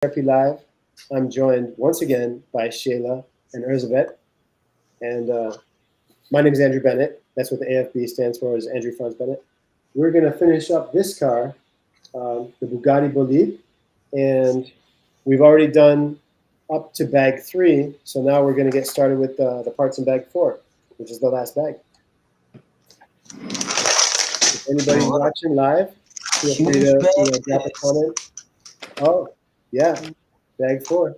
Therapy Live. I'm joined once again by Shayla and Erzsébet. And my name is Andrew Bennett. That's what the AFB stands for, is Andrew Franz Bennett. We're going to finish up this car, the Bugatti Bolide. And we've already done up to bag 3. So now we're going to get started with the parts in bag 4, which is the last bag. If anybody's watching live, feel free to drop a comment. Oh, yeah, bag 4.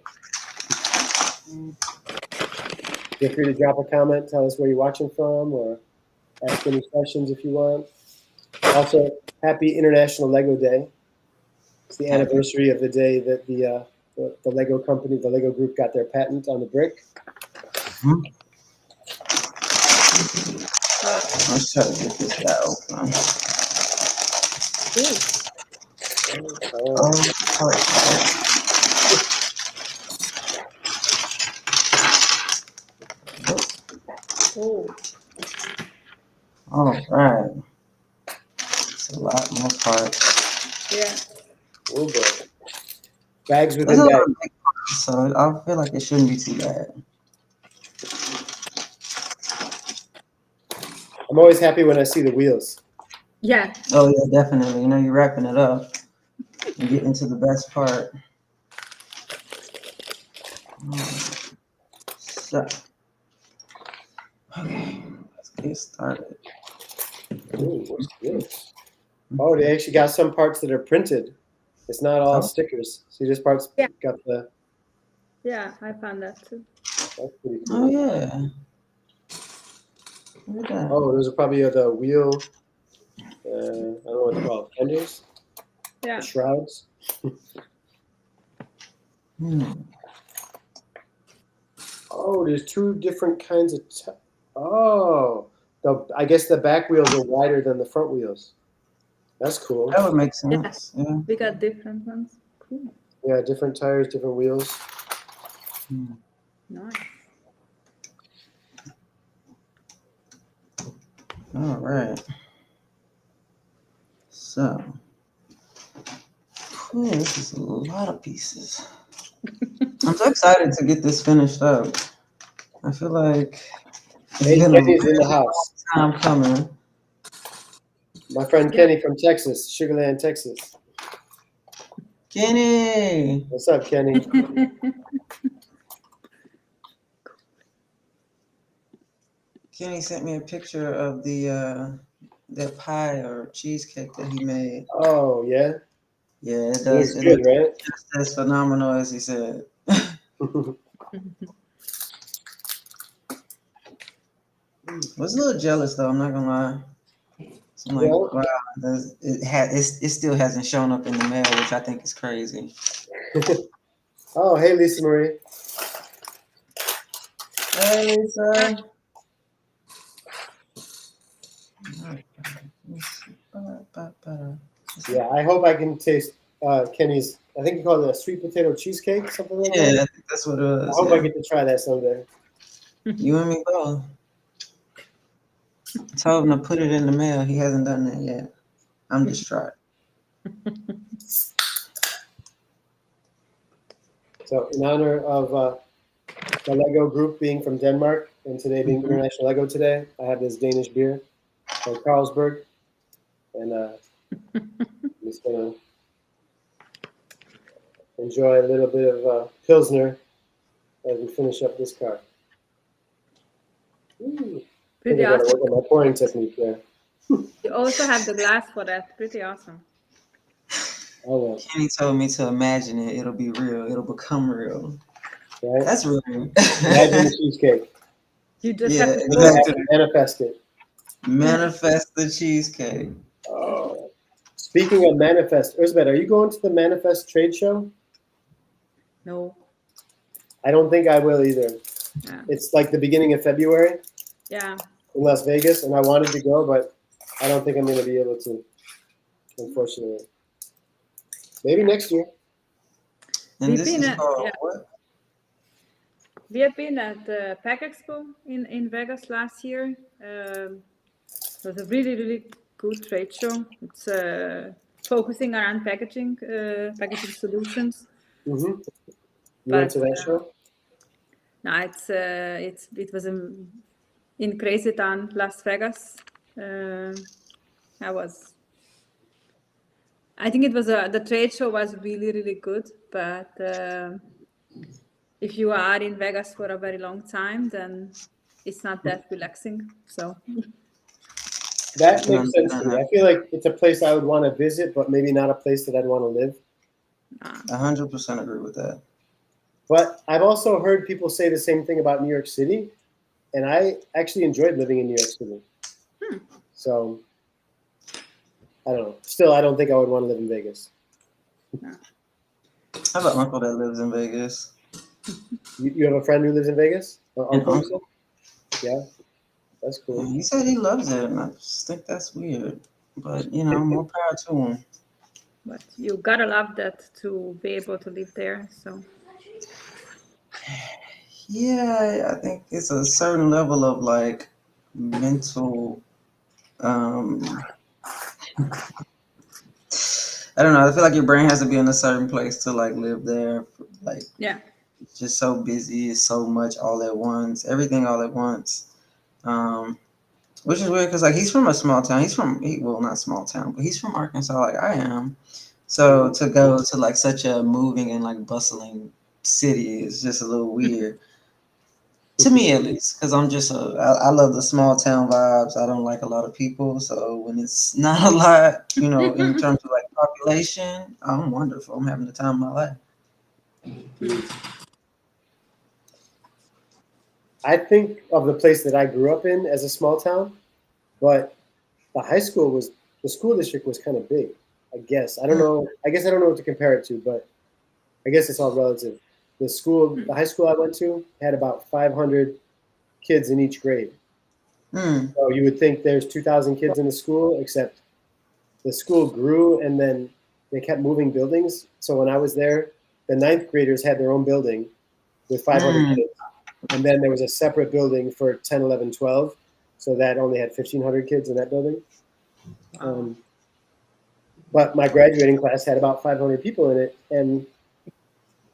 Feel free to drop a comment, tell us where you're watching from, or ask any questions if you want. Also, happy International Lego Day. It's the anniversary of the day that the Lego company, the Lego group, got their patent on the brick. Let's try to get this guy open. All right. It's a lot more parts. Yeah. Oh boy. Bags There's within a lot bags. of big parts, so I feel like it shouldn't be too bad. I'm always happy when I see the wheels. Yeah. Oh yeah, definitely. You know, you're wrapping it up and get into the best part. So, okay, let's get started. Ooh, what's this? Oh, they actually got some parts that are printed. It's not all stickers. See, this part's got the. Yeah, I found that too. That's pretty cool. Oh yeah. Look at that. Oh, those are probably the wheel. I don't know what they're called. Fenders. Yeah. The shrouds. Oh, there's 2 different kinds of. I guess the back wheels are wider than the front wheels. That's cool. That would make sense. Yeah. We got different ones. Cool. Yeah, different tires, different wheels. Nice. All right. So, cool. This is a lot of pieces. I'm so excited to get this finished up. I feel like it's Hey, been Kenny's in the house. time coming. My friend Kenny from Texas, Sugarland, Texas. Kenny. What's up, Kenny? Kenny sent me a picture of the pie or cheesecake that he made. Oh yeah. Yeah, it It does. looks good, right? Just as phenomenal as he said. Was a little jealous though. I'm not gonna lie. So I'm like, wow, it still hasn't shown up in the mail, which I think is crazy. Oh, hey, Lisa Marie. Hey, Lisa. Yeah, I hope I can taste Kenny's. I think you call it a sweet potato cheesecake, something like that. Yeah, I think that's what it was. I hope I get to try that someday. You and me both. I told him to put it in the mail. He hasn't done that yet. I'm distraught. So, in honor of the Lego group being from Denmark and today being International Lego Day, I have this Danish beer from Carlsberg, and I'm just gonna enjoy a little bit of Pilsner as we finish up this car. Pretty I gotta awesome. work on my pouring technique there. You also have the glass for that. Pretty awesome. Oh well. Kenny told me to imagine it. It'll be real. It'll become real. Right? That's real. Imagine the cheesecake. You just Yeah, have to exactly. Manifest it. Manifest the cheesecake. Oh. Speaking of Manifest, Erzsébet, are you going to the Manifest trade show? No. I don't think I will either. Yeah. It's like the beginning of February Yeah. in Las Vegas, and I wanted to go, but I don't think I'm going to be able to, unfortunately. Maybe next year. And this is called what? We have been at the Pack Expo in Vegas last year. It was a really, really good trade show. It's focusing around packaging solutions. Mm-hmm. You went But to that show? no, it was in Crazy Town, Las Vegas. I was. I think it was the trade show was really really good, but if you are in Vegas for a very long time, then it's not that relaxing. So That makes sense to me. I feel like it's a place I would want to visit, but maybe not a place that I'd want to live. 100% agree with that. But I've also heard people say the same thing about New York City, and I actually enjoyed living in New York City. So I don't know. Still, I don't think I would want to live in Vegas. I have an uncle that lives in Vegas. You have a friend who lives in Vegas? Or An uncle? uncle? Yeah, that's cool. He said he loves it, and I just think that's weird. But more power to him. but you gotta love that to be able to live there. So Yeah, I think it's a certain level of like mental. I don't know. I feel like your brain has to be in a certain place to like live there. Like yeah, it's just so busy. It's so much all at once. Everything all at once. Which is weird because like he's from a small town. Well, not small town, but he's from Arkansas, like I am. So to go to like such a moving and like bustling city is just a little weird to me, at least, because I love the small town vibes. I don't like a lot of people, so when it's not a lot, in terms of like population, I'm wonderful. I'm having the time of my life. I think of the place that I grew up in as a small town, but the school district was kind of big. I guess I don't know. I guess I don't know what to compare it to, but I guess it's all relative. The high school I went to had about 500 kids in each grade. Mm. So you would think there's 2,000 kids in the school, except the school grew and then they kept moving buildings. So when I was there, the ninth graders had their own building with 500 Mm. kids. And then there was a separate building for 10, 11, 12. So that only had 1,500 kids in that building. But my graduating class had about 500 people in it. And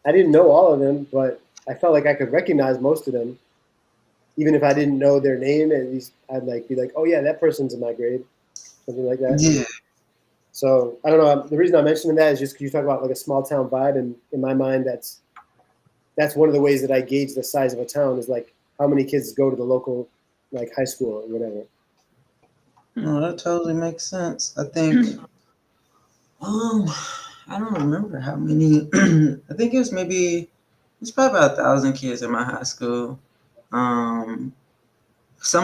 I didn't know all of them, but I felt like I could recognize most of them. Even if I didn't know their name, at least I'd like be like, oh yeah, that person's in my grade, something like that. Yeah. So I don't know. The reason I'm mentioning that is just because you talk about like a small town vibe, and in my mind, that's one of the ways that I gauge the size of a town is like how many kids go to the local like high school or whatever. No, that totally makes sense. I think. I don't remember how many. I think it's probably about 1,000 kids in my high school. Some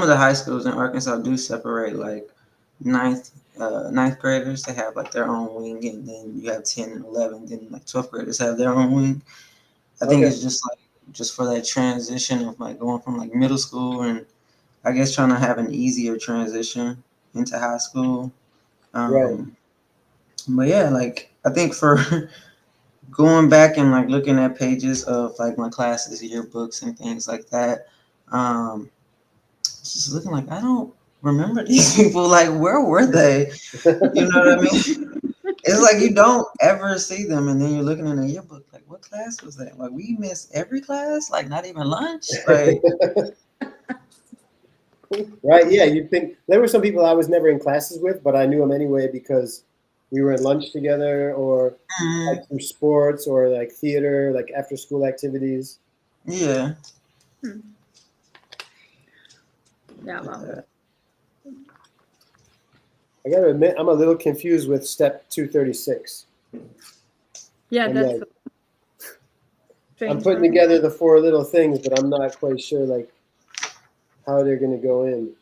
of the high schools in Arkansas do separate like ninth graders. They have like their own wing, and then you have 10 and 11. Then like 12th graders have their own wing. I think it's just for that transition of like going from like middle school and I guess trying to have an easier transition into high school. Right. But yeah, like I think for going back and like looking at pages of like my classes, yearbooks and things like that, just looking like I don't remember these people. Like where were they? You know what I mean? It's like you don't ever see them, and then you're looking in a yearbook like, what class was that? Like we missed every class, like not even lunch. Like Right. Yeah. You'd think there were some people I was never in classes with, but I knew them anyway because we were in lunch together or like through sports or like theater, like after school activities. yeah. yeah, well, I gotta admit, I'm a little confused with step 236. yeah, I'm that's like, I'm strange. putting together the four little things, but I'm not quite sure like how they're gonna go in.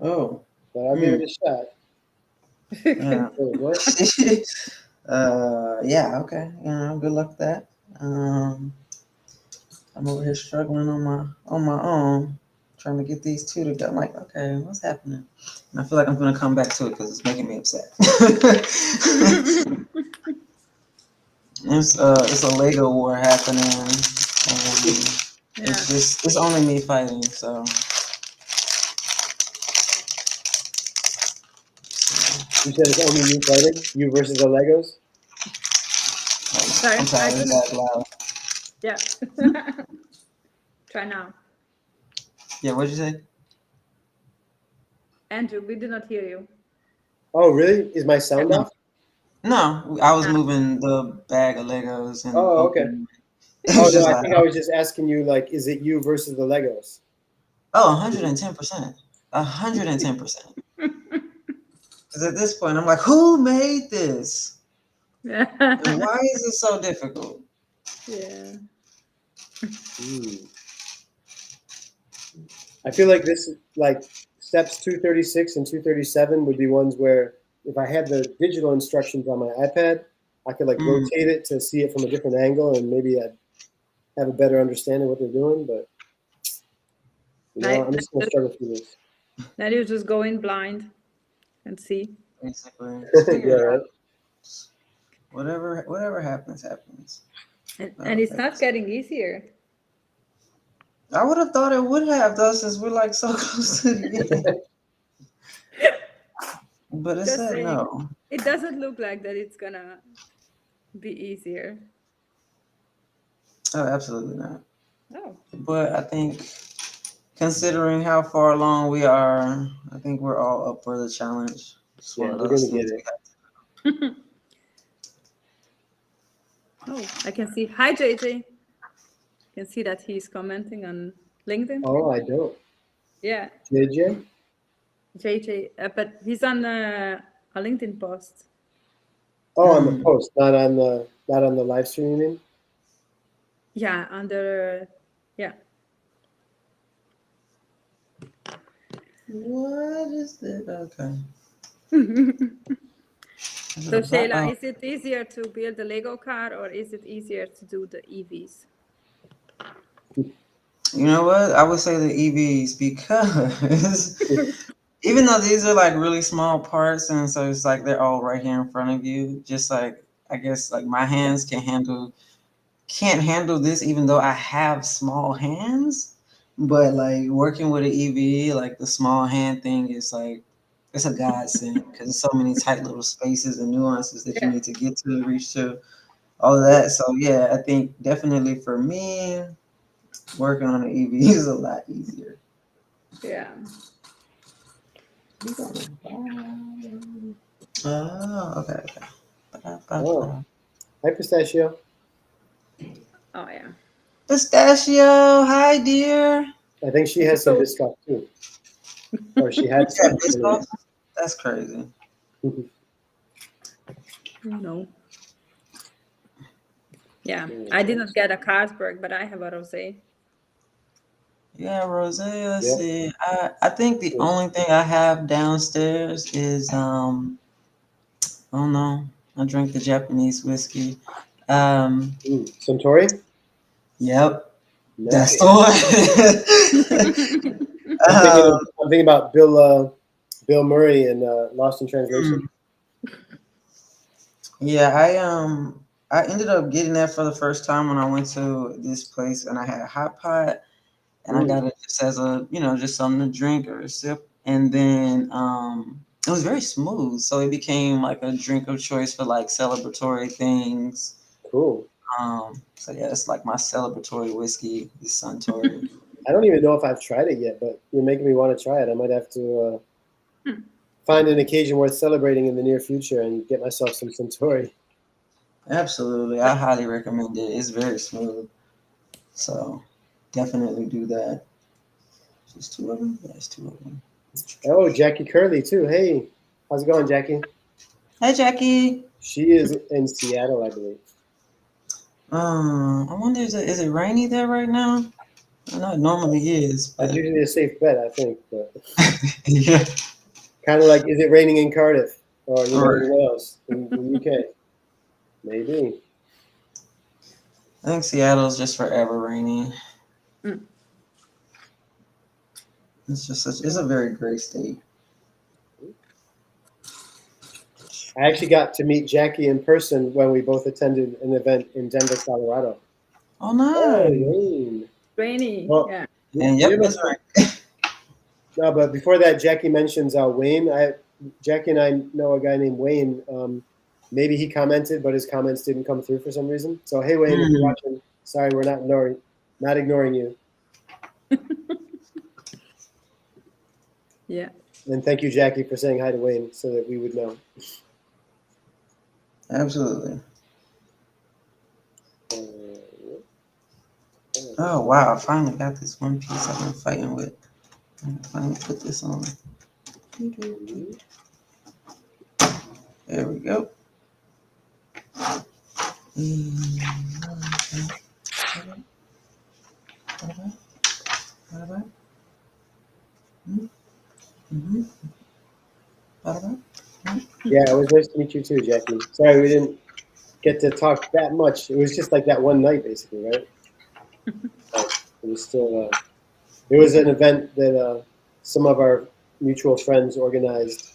Oh. But I'll give it a shot. Yeah. Wait, what? Yeah, okay. Good luck with that. I'm over here struggling on my own, trying to get these two together. I'm like, okay, what's happening? And I feel like I'm gonna come back to it because it's making me upset. It's a Lego war happening. It's only me fighting, so. You said it's only you fighting? You versus the Legos? Sorry, I'm sorry, it's that loud. Yeah. Try now. Yeah, what'd you say? Andrew, we did not hear you. Oh, really? Is my sound No, off? no, I was moving the bag of Legos and Oh, okay. opening. It Oh was no, just I like, think I was just asking you, like, is it you versus the Legos? oh, 110%. 110%. Because at this point, I'm like, who made this? And why is it so difficult? Yeah. I feel like this, like, steps 236 and 237 would be ones where if I had the digital instructions on my iPad, I could like Mm. rotate it to see it from a different angle, and maybe I'd have a better understanding of what they're doing. But I'm just gonna struggle through this. Now you just go in blind and see. Basically, just figure Yeah, it right. out. Whatever happens, happens. And it's not getting easier. I would have thought it would have, though, since we're like so close to the end. But it Just said saying. no. It doesn't look like that it's gonna be easier. Oh, absolutely not. Oh. But I think, considering how far along we are, I think we're all up for the challenge. It's one Yeah, of we're those gonna get things we it. have. Oh, I can see. Hi, JJ. Can see that he's commenting on LinkedIn. Oh, I don't. Yeah, JJ? JJ, but he's on a LinkedIn post. Oh, on the post, not on the live stream. You mean? Yeah, under yeah. What is it? Okay. So Shayla, is it easier to build a Lego car or is it easier to do the EVs? You know what? I would say the EVs because even though these are like really small parts and so it's like they're all right here in front of you, just like I guess like my hands can't handle this even though I have small hands. But like working with an EV, like the small hand thing is like it's a godsend because there's so many tight little spaces and nuances that you Yeah. need to get to reach to all of that. So yeah, I think definitely for me, working on an EV is a lot easier. Yeah. Oh, okay. Oh, hi, Pistachio. Oh yeah. Pistachio, hi dear. I think she has some disc golf too, or she had Yeah, some. disc golf. That's crazy. No. Yeah, I did not get a Carlsberg, but I have a rosé. Yeah, Rose, let's Yeah. see. I think the only thing I have downstairs is oh no, I drink the Japanese whiskey. Suntory. Yep, that's Nice. the one. I'm thinking about Bill Murray in Lost in Translation. Yeah, I ended up getting that for the first time when I went to this place and I had a hot pot and I got it just as a just something to drink or a sip, and then it was very smooth, so it became like a drink of choice for like celebratory things. Cool. So yeah, it's like my celebratory whiskey is Suntory. I don't even know if I've tried it yet, but you're making me want to try it. I might have to find an occasion worth celebrating in the near future and get myself some Suntory. Absolutely, I highly recommend it. It's very smooth, so definitely do that. Just two of them? Yes, two of them. Oh, Jackie Curley too. Hey, how's it going, Jackie? Hey, Jackie. She is in Seattle, I believe. I wonder is it rainy there right now? I know it normally is, but That's usually a safe bet, I think. But yeah. kind of like, is it raining in Cardiff or Right. anywhere else in the UK? Maybe. I think Seattle's just forever rainy. It's just it's a very great state. I actually got to meet Jackie in person when we both attended an event in Denver, Colorado. Oh no. Oh, Wayne. Rainy. Well, Yeah. And yep, it's right. No, but before that, Jackie mentions Wayne. Jackie and I know a guy named Wayne. maybe he commented, but his comments didn't come through for some reason. So hey, Wayne, if you're watching, sorry, we're not ignoring you. Yeah. And thank you, Jackie, for saying hi to Wayne so that we would know. Absolutely. Oh wow! I finally got this one piece I've been fighting with. I can finally put this on. There we go. Yeah, it was nice to meet you too, Jackie. Sorry we didn't get to talk that much. It was just like that one night, basically, right? But it was still. It was an event that some of our mutual friends organized.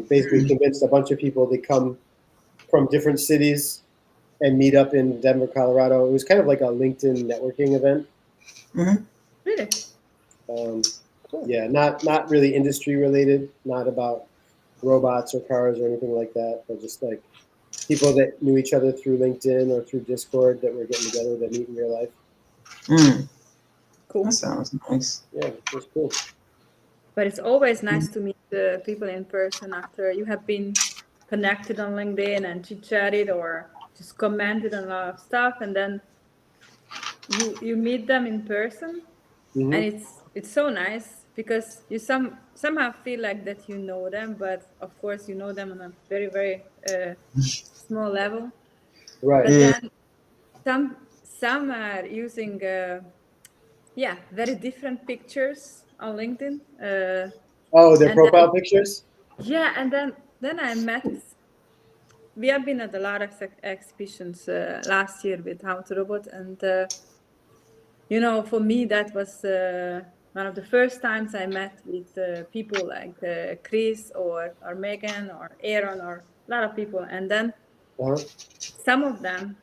Basically, convinced a bunch of people to come from different cities and meet up in Denver, Colorado. It was kind of like a LinkedIn networking event. Really? Yeah, not really industry related, not about robots or cars or anything like that, but just like people that knew each other through LinkedIn or through Discord that were getting together to meet in real life. Cool. That sounds nice. Yeah, it was cool. But it's always nice to meet people in person after you have been connected on LinkedIn and chit-chatted or just commented on a lot of stuff, and then you meet them in person, Mm-hmm. and it's so nice because you somehow feel like that you know them, but of course you know them on a very, very small level. Right. But Yeah. then some are using very different pictures on LinkedIn. Oh, their And then, profile pictures? yeah, and then I met. We have been at a lot of exhibitions last year with How to Robot, and for me that was one of the first times I met with people like Chris or Megan or Aaron or a lot of people, and then Uh-huh. some of them,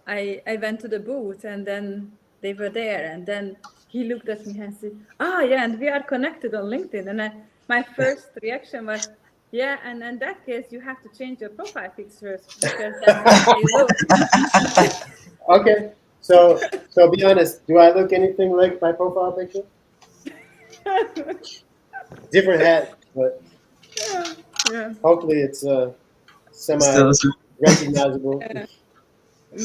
I went to the booth and then they were there, and then he looked at me and said, yeah, and we are connected on LinkedIn. And my first reaction was, yeah, and in that case, you have to change your profile pictures because that's how they look. Okay. So be honest, do I look anything like my profile picture? Different hat, but Yeah. hopefully it's semi Still, recognizable.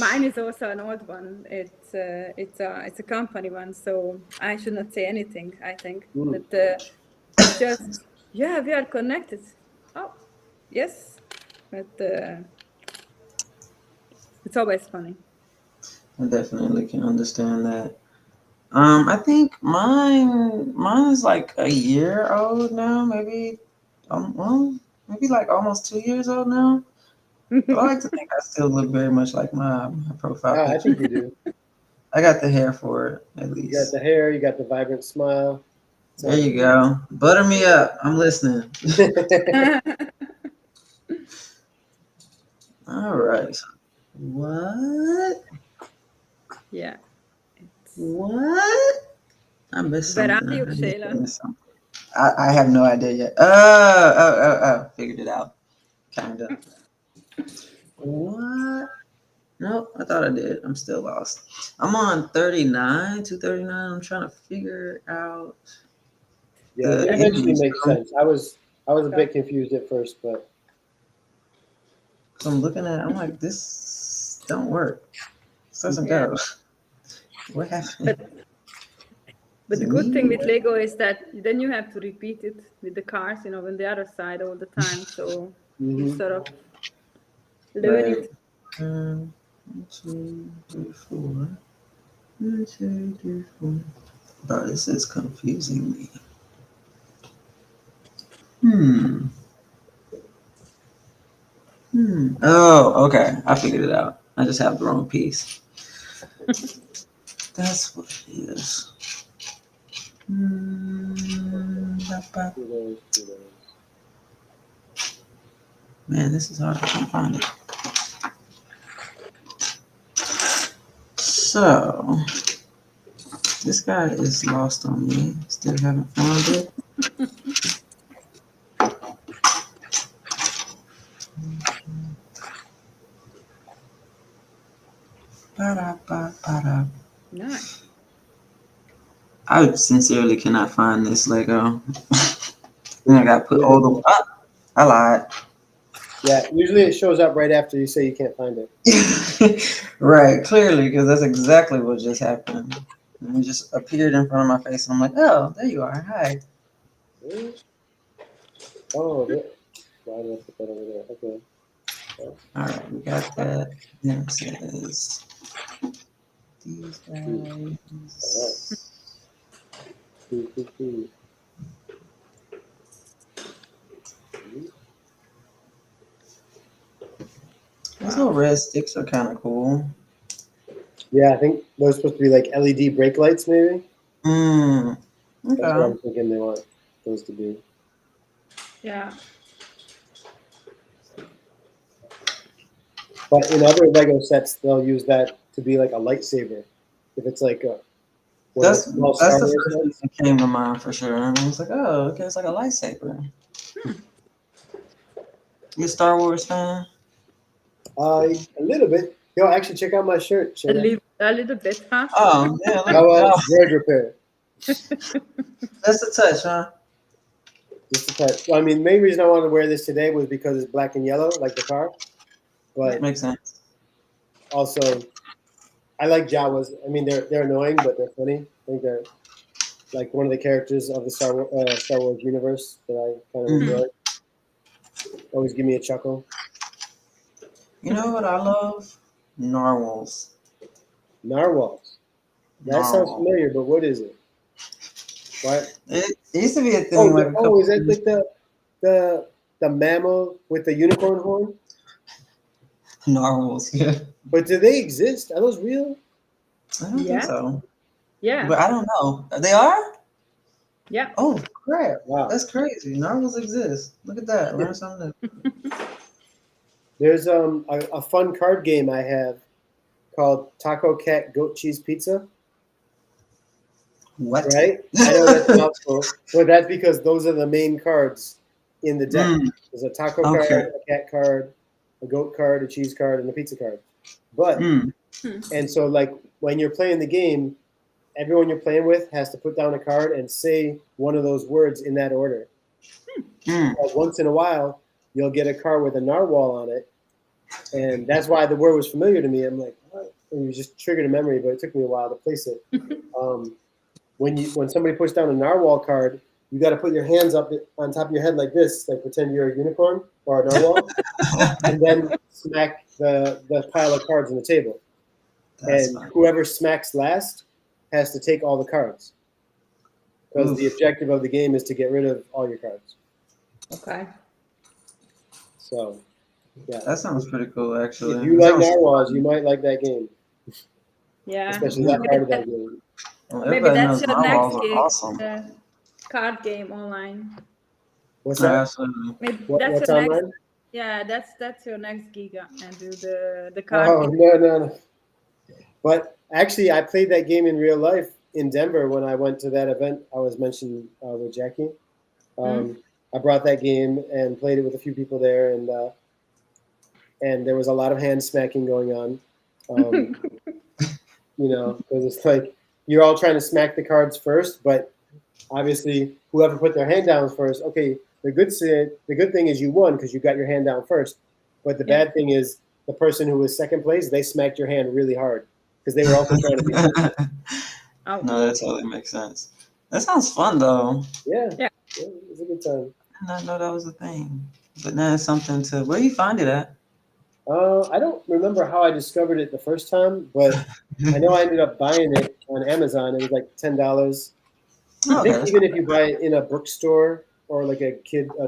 Mine is also an old one. It's a company one, so I should not say anything, I think. Mm. But it's just, yeah, we are connected. Oh, yes, but it's always funny. I definitely can understand that. I think mine is like a year old now, maybe well, maybe like almost 2 years old now. But I like to think I still look very much like my profile I picture. think you do. I got the hair for it, at You got least. the hair, you got the vibrant smile. It's There all you go. Butter me up. I'm listening. good. All right. What? Yeah. What? I missed Where are something. you, I need to Shayla? miss something. I have no idea yet. Oh. Figured it out. Kinda. What? Nope, I thought I did. I'm still lost. I'm on 39, 239. I'm trying to figure out Yeah, the it eventually end makes zone. sense. I was a bit confused at first, but So I'm looking at it, I'm like, this don't work. This doesn't Yeah. go. What happened? But Is the it good thing me? with Lego is that then you have to repeat it with the cars, on the other side all the time. So you mm-hmm. sort of learn Right. it. 1, 2, 3, 4. 1, 2, 3, 4. Bro, this is confusing me. Oh, okay. I figured it out. I just have the wrong piece. That's what it is. Man, this is hard. I can't find it. So, this guy is lost on me. Still haven't found it. Ba-da-ba-ba-da. Nice. I sincerely cannot find this Lego. Then I got put all the. I lied. Yeah, usually it shows up right after you say you can't find it. Right, clearly, because that's exactly what just happened. And it just appeared in front of my face, and I'm like, oh, there you are. Hi. Oh, why did I put that over there? Okay. All right, we got that. Then it says these guys. Cool. These little red sticks are kind of cool. Yeah, I think those are supposed to be like LED brake lights, maybe. Mm. That's what Okay. I'm thinking they want those to be. Yeah. But in other Lego sets, they'll use that to be like a lightsaber. If it's like one of That's the small that's Star the Wars first thing sets. that came to mind for sure. And I was like, oh, okay, it's like a lightsaber. You a Star Wars fan? A little bit. Yo, actually, check out my shirt, A Shayla. little bit, huh? Oh, yeah, look. Our Oh, George repair. that's a touch, huh? Just a touch. Well, I mean, main reason I wanted to wear this today was because it's black and yellow, like the car. But Makes sense. also, I like Jawas. I mean, they're annoying, but they're funny. I think they're like one of the characters of the Star Wars universe that I kind of Mhm. enjoy. Always give me a chuckle. You know what I love? Narwhals. Narwhals. That sounds Narwhal. familiar, but what is it? What? It used to be a Oh, thing like a couple is that years. like the mammal with the unicorn horn? Narwhals, yeah. But do they exist? Are those real? I don't think Yeah. so. Yeah. But I don't know. They are? Yeah. Oh, crap. Wow. That's crazy. Narwhals exist. Look at that. Learn something new. There's a fun card game I have called Taco Cat Goat Cheese Pizza. What? Right? I know that's a mouthful, but that's because those are the main cards in the deck. Mm, There's a taco okay. card, a cat card, a goat card, a cheese card, and a pizza card. But Mm. and so like when you're playing the game, everyone you're playing with has to put down a card and say one of those words in that order. Mm. Once in a while, you'll get a card with a narwhal on it, and that's why the word was familiar to me. I'm like, what? And it just triggered a memory, but it took me a while to place it. When somebody puts down a narwhal card, you got to put your hands up on top of your head like this, like pretend you're a unicorn or a narwhal, and then smack the pile of cards on the table. That's And fine. whoever smacks last has to take all the cards, because the Oof. objective of the game is to get rid of all your cards. Okay. So, yeah. That sounds pretty cool, actually. If you It like sounds narwhals, fun. you might like that game, Yeah. especially Yeah. that part of that game. Well, Maybe everybody that's knows your next narwhals are gig. awesome. Card game online. What's that? Absolutely. Maybe that's What's your next. online? Yeah, that's your next gig, Andrew. The card Oh, game. no. But actually, I played that game in real life in Denver when I went to that event I was mentioning with Jackie. I brought that game and played it with a few people there, and there was a lot of hand smacking going on. Because it's like you're all trying to smack the cards first, but obviously whoever put their hand down first. Okay, the good thing is you won because you got your hand down first, but the bad thing is the person who was second place, they smacked your hand really hard because they were also trying to be. Oh. No, that totally makes sense. That sounds fun, though. Yeah, Yeah. it's a good time. I did not know that was a thing. But now it's something to. Where you find it at? I don't remember how I discovered it the first time, but I know I ended up buying it on Amazon. It was like $10. I Okay, think that's even not if you buy it in a bookstore or like a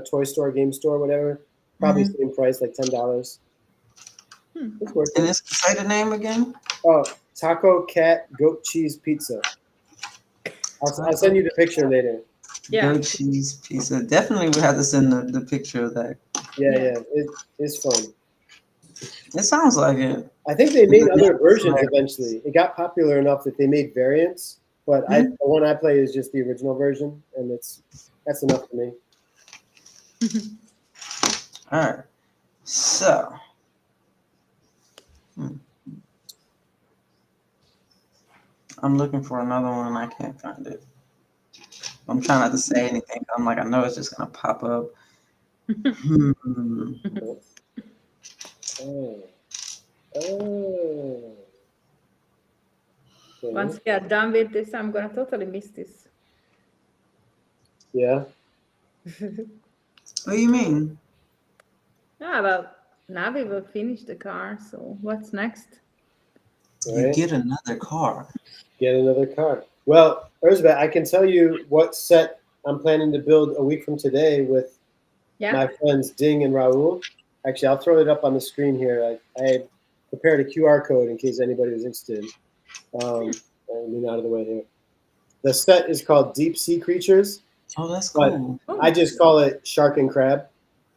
toy store, game store, whatever, probably Mhm. same price, like $10. It's worth And it. it's say the name again. Oh, Taco Cat Goat Cheese Pizza. I'll send you the picture later. Yeah. Goat cheese pizza. Definitely, we have to send the picture of that. Yeah. It's fun. It sounds like it. I think they made other versions Like, eventually. It got popular enough that they made variants, but the one I play is just the original version, and that's enough for me. all right. So, I'm looking for another one and I can't find it. I'm trying not to say anything. I'm like, I know it's just gonna pop up. Oh. Oh. Okay. Once we are done with this, I'm gonna totally miss this. Yeah. What do you mean? Ah, well, now we will finish the car. So what's next? You Right. get another car. Get another car. Well, Erzsébet, I can tell you what set I'm planning to build a week from today with Yeah. my friends Ding and Raul. Actually, I'll throw it up on the screen here. I had prepared a QR code in case anybody was interested. I'll move out of the way here. The set is called Deep Sea Creatures, Oh, that's but cool. I just call it Shark and Crab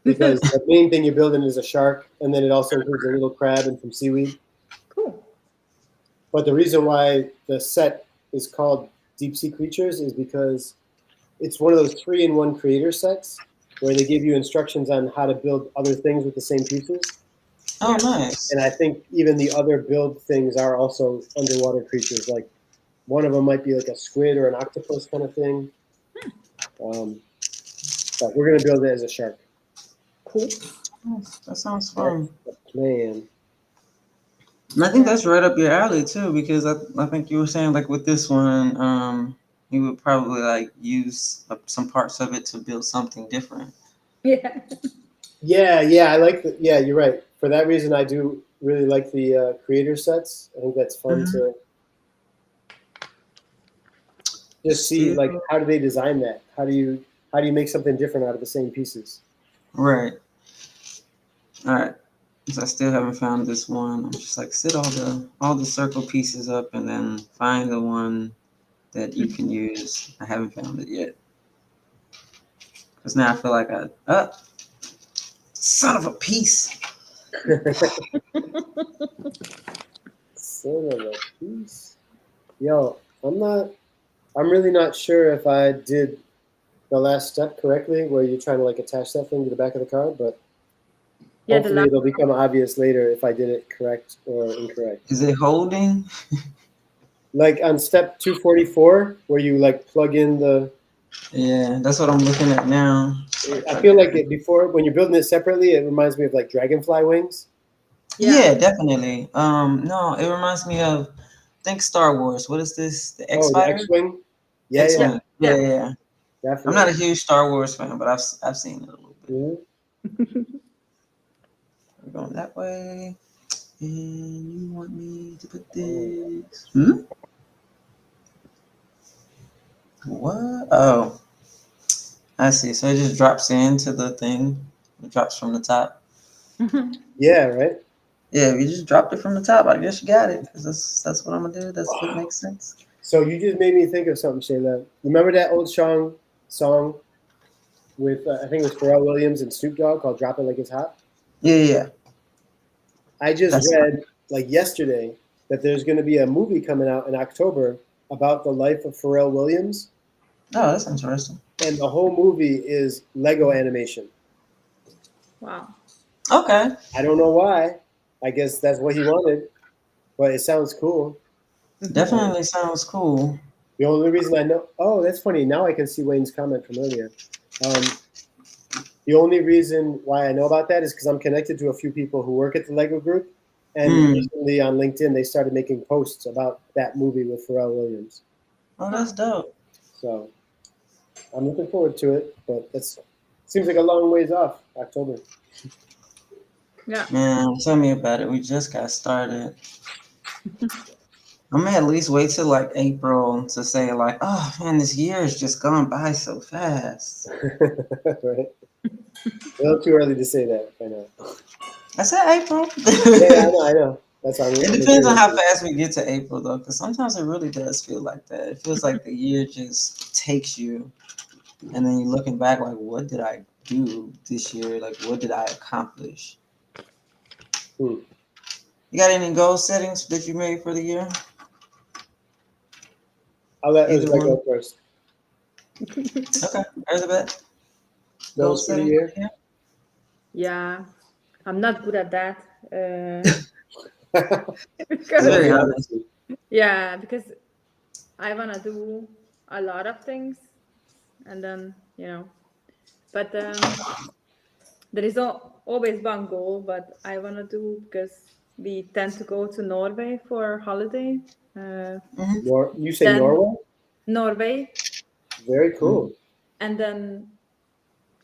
because the main thing you're building is a shark, and then it also includes a little crab and some seaweed. Cool. But the reason why the set is called Deep Sea Creatures is because it's one of those 3-in-1 creator sets where they give you instructions on how to build other things with the same pieces. Oh, nice. And I think even the other build things are also underwater creatures. Like one of them might be like a squid or an octopus kind of thing. But we're going to build it as a shark. Cool. That sounds fun. That's the plan. And I think that's right up your alley too, because I think you were saying like with this one, you would probably like use some parts of it to build something different. Yeah. Yeah, I like the. Yeah, you're right. For that reason, I do really like the creator sets. I think that's fun to just see like how do they design that? How do you make something different out of the same pieces? Right. All right. Because I still haven't found this one. I'm just like set all the circle pieces up and then find the one that you can use. I haven't found it yet. Because now I feel like son of a piece. Son of a piece. Yo, I'm really not sure if I did the last step correctly where you're trying to like attach that thing to the back of the card, but Yeah, hopefully it'll become obvious later if I did it correct or incorrect. Is it holding? Like on step 244 where you like plug in the. Yeah, that's what I'm looking at now. I feel like before when you're building it separately, it reminds me of like dragonfly wings. Yeah, definitely. No, it reminds me of think Star Wars. What is this? The X Oh, the Fighter? X-wing. Yeah, X-Wing. Yeah. definitely. I'm not a huge Star Wars fan, but I've seen it a little bit. Yeah. We're going that way. And you want me to put this? What? Oh, I see. So it just drops into the thing. It drops from the top. Yeah, right. Yeah, if you just dropped it from the top, I guess you got it. Cause that's what I'm gonna do. That's what makes sense. So you just made me think of something, Shayla. Remember that old song with I think it was Pharrell Williams and Snoop Dogg called "Drop It Like It's Hot"? Yeah. I just That's read like yesterday that there's going to be a movie coming out in October about the life of Pharrell Williams, Oh, that's interesting. and the whole movie is Lego animation. Wow. Okay. I don't know why. I guess that's what he wanted, but it sounds cool. Definitely sounds cool. The only reason I know, oh, that's funny. Now I can see Wayne's comment from earlier. The only reason why I know about that is because I'm connected to a few people who work at the Lego Group, and recently on LinkedIn they started making posts about that movie with Pharrell Williams. Oh, that's dope. So I'm looking forward to it, but it seems like a long ways off. October. Yeah. Man, tell me about it. We just got started. I'm gonna at least wait till like April to say like, oh man, this year is just gone by so fast. Right? A little too early to say that right now. I said April. Yeah, I know. That's how It depends on how fast we get to April though, because sometimes it really does feel like that. It feels like the year just takes you, and then you're looking back like, what did I do this year? Like, what did I accomplish? You got any goal settings that you made for the year? I'll let Either Erzsébet one. go first. Okay, Erzsébet. Goals for the year? Yeah. I'm not good at that. Very honest. Yeah, because I wanna do a lot of things, and then but there is always one goal, but I wanna do because we tend to go to Norway for holiday. Uh, Hmm. You say then Norway? Norway, Very Hmm. cool. and then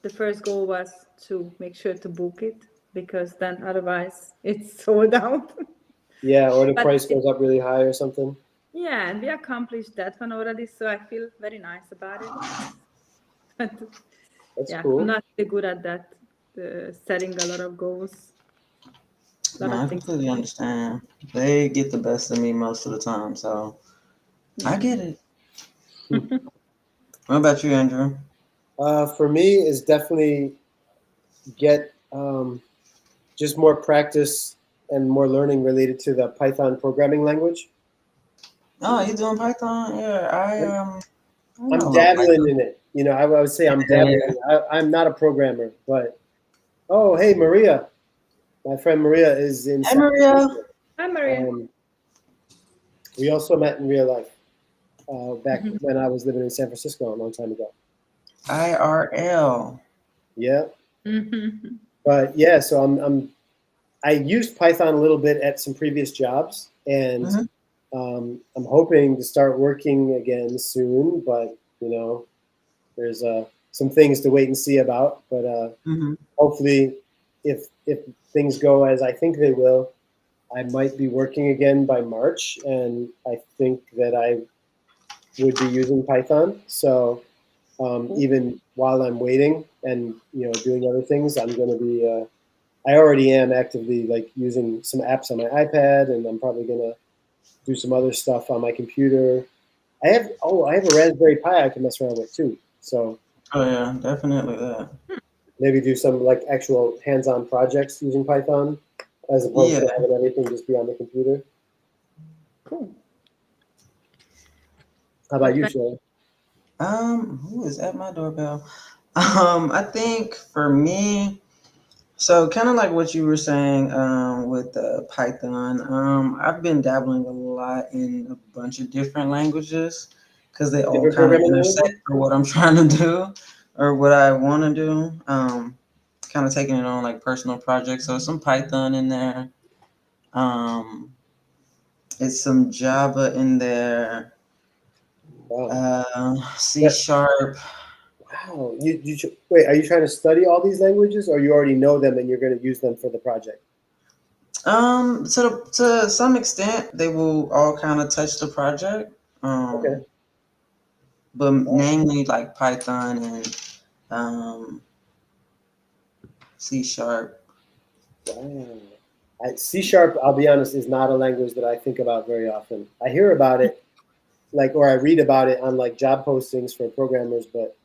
the first goal was to make sure to book it because then otherwise it's sold out. Yeah, or the But price goes up really high or something. yeah, and we accomplished that one already, so I feel very nice about it. But That's yeah, I'm cool. not really good at that, setting a lot of goals, a lot No, of I things. completely understand. They get the best of me most of the time, so I Yeah. get it. What about you, Andrew? For me, is definitely get just more practice and more learning related to the Python programming language. Oh, you doing Python? Yeah, I'm, I know I'm a little dabbling Python. in it. I would say I'm Yeah, dabbling. I'm not a programmer, but oh, hey, Maria. My friend Maria is in hey San Maria. Francisco. Hi, Maria. Um, we also met in real life back when I was living in San Francisco a long time ago. IRL. Yeah, Mhm. but yeah, so I used Python a little bit at some previous jobs, and Hmm. I'm hoping to start working again soon. But there's some things to wait and see about. But Hmm. hopefully, if things go as I think they will, I might be working again by March, and I think that I would be using Python. So Cool. even while I'm waiting and doing other things, I'm going to be. I already am actively like using some apps on my iPad, and I'm probably going to do some other stuff on my computer. I have a Raspberry Pi I can mess around with too. So Oh yeah, definitely that. maybe do some like actual hands-on projects using Python as opposed Yeah. to having everything just be on the computer. Cool. How about What you, kind? Shayla? Who is at my doorbell? I think for me, so kind of like what you were saying, with Python. I've been dabbling a lot in a bunch of different languages because they all Different kind of programming languages? intersect for what I'm trying to do or what I want to do. Kind of taking it on like personal projects. So some Python in there. Um, it's some Java in there. Wow. C That, sharp. wow. Wait, are you trying to study all these languages or you already know them and you're going to use them for the project? To some extent, they will all kind of touch the project. Okay. But Wow. namely like Python and um, C sharp. Wow. C sharp, I'll be honest, is not a language that I think about very often. I hear about it, like, or I read about it on like job postings for programmers, but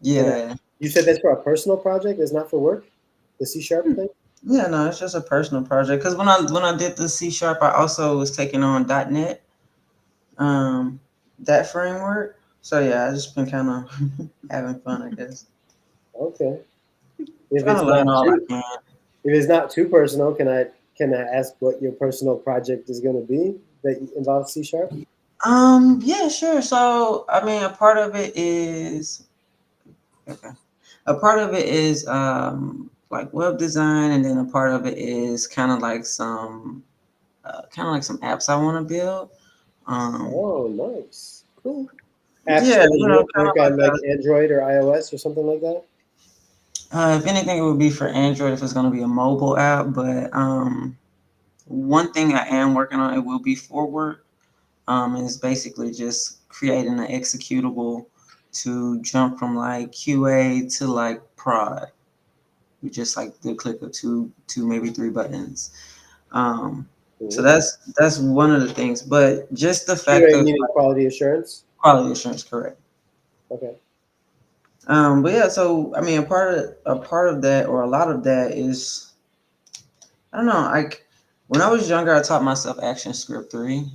when Yeah, you said that's for a personal project, it's not for work, the C sharp thing? yeah, no, it's just a personal project. Because when I did the C sharp, I also was taking on .NET, um, that framework. So yeah, I just been kind of having fun, I guess. Okay. If Trying it's to not learn all I too, can. if it's not too personal, can I ask what your personal project is going to be that involves C sharp? Yeah, sure. So I mean, a part of it is okay. A part of it is like web design, and then a part of it is kind of like some apps I want to build. Um, Oh, nice. Cool. Apps yeah, that would kind work of like on like Android or iOS or something like that. if anything, it would be for Android if it's going to be a mobile app. But one thing I am working on, it will be for work. And it's basically just creating an executable to jump from like QA to like prod. You just like the click of two maybe three buttons. Um, so Cool. that's one of the things. But just the fact QA of meaning like, quality assurance. quality assurance, correct. Okay. But yeah, so I mean, a part of that, or a lot of that, is I don't know. Like when I was younger, I taught myself ActionScript 3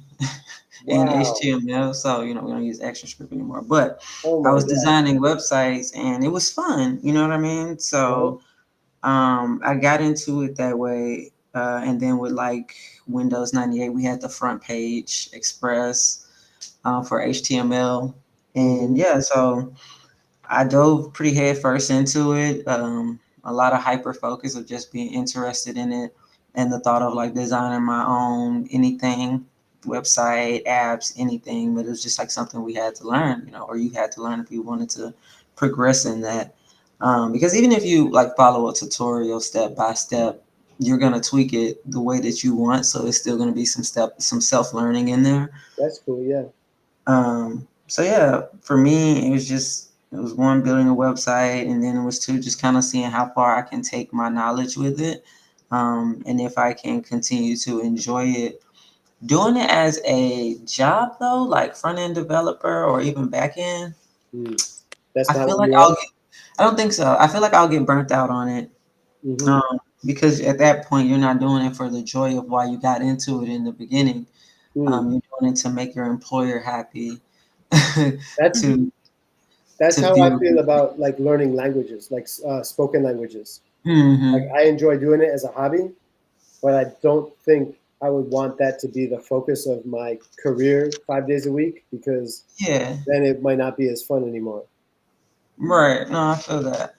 and Wow. HTML. So we don't use ActionScript anymore. But Oh I my was God. designing websites, and it was fun. You know what I mean? Uh-huh. So I got into it that way, and then with like Windows 98, we had the front page Express. for HTML. And yeah, so I dove pretty head first into it. A lot of hyper focus of just being interested in it and the thought of like designing my own anything, website, apps, anything. But it was just like something we had to learn, you know, or you had to learn if you wanted to progress in that. Because even if you like follow a tutorial step by step, you're gonna tweak it the way that you want. So it's still gonna be some self learning in there. That's cool. Yeah. So yeah, for me, it was one, building a website, and then it was two, just kind of seeing how far I can take my knowledge with it, and if I can continue to enjoy it. Doing it as a job though, like front end developer or even back end, Mm. That's I not feel what like you want. I don't think so. I feel like I'll get burnt out on it, Mm-hmm. because at that point you're not doing it for the joy of why you got into it in the beginning. Mm. You're doing it to make your employer happy, That's to that's to how I do. feel about like learning languages, like spoken languages. Like Hmm. I enjoy doing it as a hobby, but I don't think I would want that to be the focus of my career 5 days a week because Yeah, then it might not be as fun anymore. right. No, I feel that.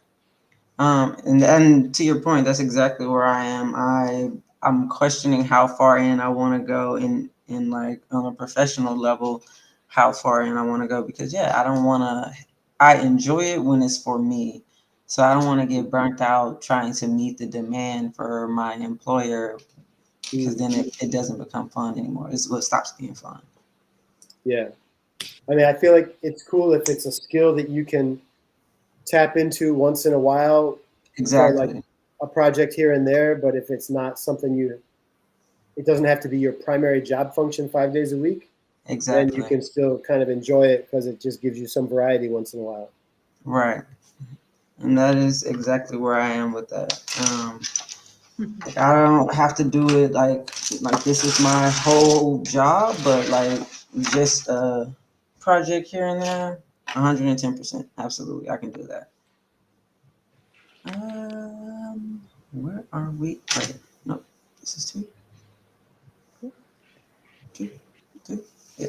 And to your point, that's exactly where I am. I'm questioning how far in I want to go in like on a professional level, how far in I want to go because yeah, I don't want to. I enjoy it when it's for me, so I don't want to get burnt out trying to meet the demand for my employer because Mm. then it doesn't become fun anymore. It's what stops being fun. Yeah. I mean, I feel like it's cool if it's a skill that you can tap into once in a while for like Exactly. a project here and there, but if it's not something it doesn't have to be your primary job function 5 days a week, then you Exactly. can still kind of enjoy it because it just gives you some variety once in a while. Right. And that is exactly where I am with that. Like I don't have to do it like this is my whole job, but like just a project here and there, 110%. Absolutely, I can do that. Where are we? Wait, no, this is two, two. Yeah.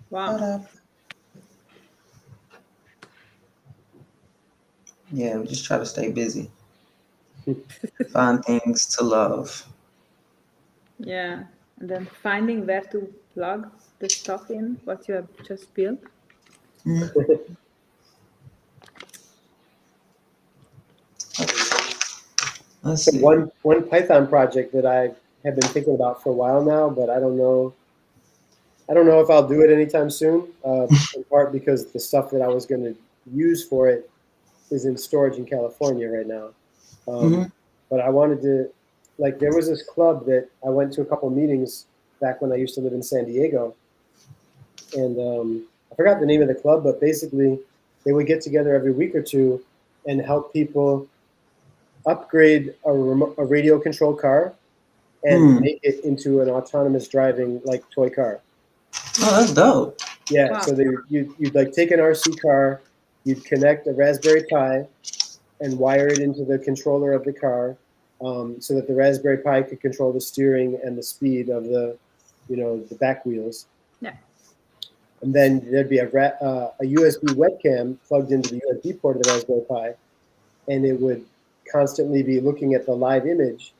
Wow. Ta-da. Yeah, we just try to stay busy, find things to love. Yeah. And then finding where to plug the stuff in, what you have just built. Mhm. Let's So see. one Python project that I have been thinking about for a while now, but I don't know. I don't know if I'll do it anytime soon. In part because the stuff that I was going to use for it is in storage in California right now. Um, Hmm. but I wanted to, like, there was this club that I went to a couple meetings back when I used to live in San Diego, and I forgot the name of the club, but basically they would get together every week or two and help people upgrade a radio controlled car and Hmm. make it into an autonomous driving like toy car. Oh, that's dope. Yeah, Wow. so you'd like take an RC car, you'd connect a Raspberry Pi and wire it into the controller of the car, so that the Raspberry Pi could control the steering and the speed of the back wheels. Yeah. And then there'd be a USB webcam plugged into the USB port of the Raspberry Pi, and it would constantly be looking at the live image.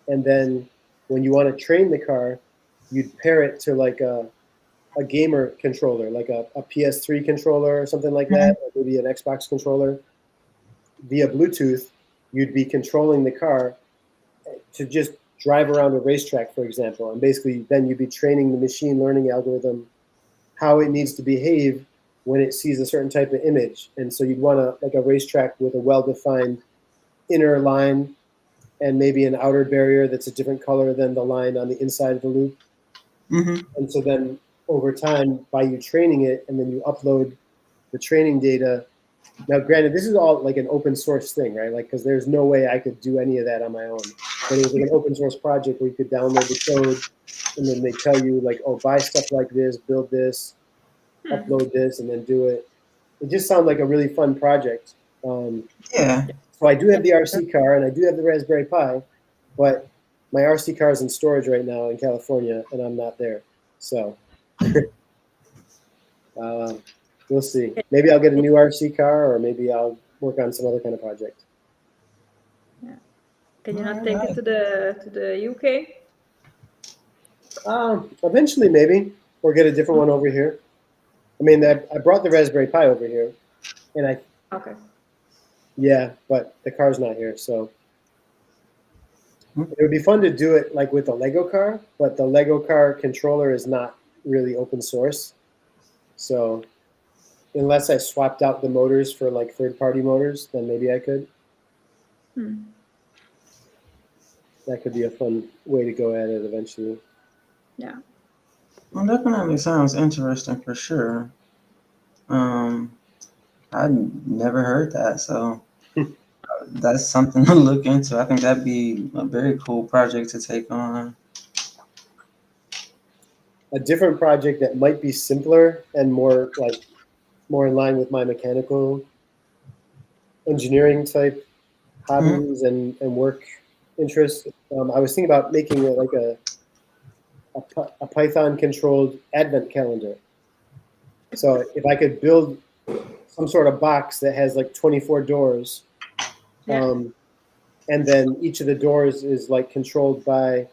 And then when you want to train the car, you'd pair it to like a gamer controller, like a PS3 controller or something like that, or maybe an Xbox controller. Via Bluetooth, you'd be controlling the car to just drive around a racetrack, for example. And basically, then you'd be training the machine learning algorithm how it needs to behave when it sees a certain type of image. And so you'd want a racetrack with a well-defined inner line and maybe an outer barrier that's a different color than the line on the inside of the loop. Hmm. And so then over time, by you training it and then you upload the training data. Now, granted, this is all like an open source thing, right? Like, because there's no way I could do any of that on my own. But it was like an open source project where you could download the code and then they tell you, like, oh, buy stuff like this, build this, upload this, and then do it. It just sounded like a really fun project. Yeah. So I do have the RC car and I do have the Raspberry Pi, but my RC car is in storage right now in California and I'm not there. So we'll see. Maybe I'll get a new RC car, or maybe I'll work on some other kind of project. Can you not Alright, take it to the UK? Eventually, maybe, or get a different one over here. I mean, I brought the Raspberry Pi over here, and Okay. yeah, but the car's not here, so it would be fun to do it like with the Lego car, but the Lego car controller is not really open source. So unless I swapped out the motors for like third-party motors, then maybe I could. That could be a fun way to go at it eventually. Yeah. Well, definitely sounds interesting for sure. I never heard that, so that's something to look into. I think that'd be a very cool project to take on. A different project that might be simpler and more in line with my mechanical engineering type hobbies and work interests. I was thinking about making a Python controlled advent calendar. So if I could build some sort of box that has like 24 doors, and then each of the doors is like controlled by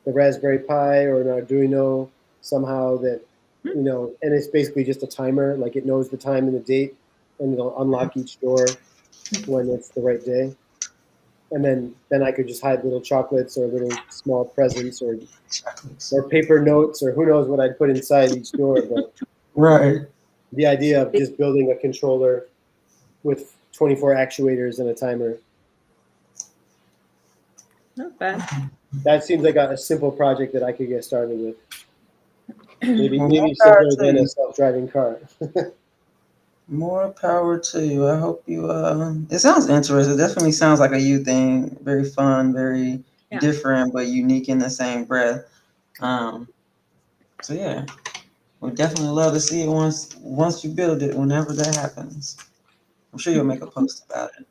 the Raspberry Pi or an Arduino somehow, that and it's basically just a timer, like it knows the time and the date, and it'll unlock each door when it's the right day. And then I could just hide little chocolates or little small presents or paper notes or who knows what I'd put inside each door. But Right. the idea of just building a controller with 24 actuators and a timer, Not bad. that seems like a simple project that I could get started with. Maybe Well, simpler than a self-driving car. more power to you. I hope you. It sounds interesting. It definitely sounds like a you thing. Very fun, very different, but unique in the same breath. So yeah, we'd definitely love to see it once you build it. Whenever that happens, I'm sure you'll make a post about it.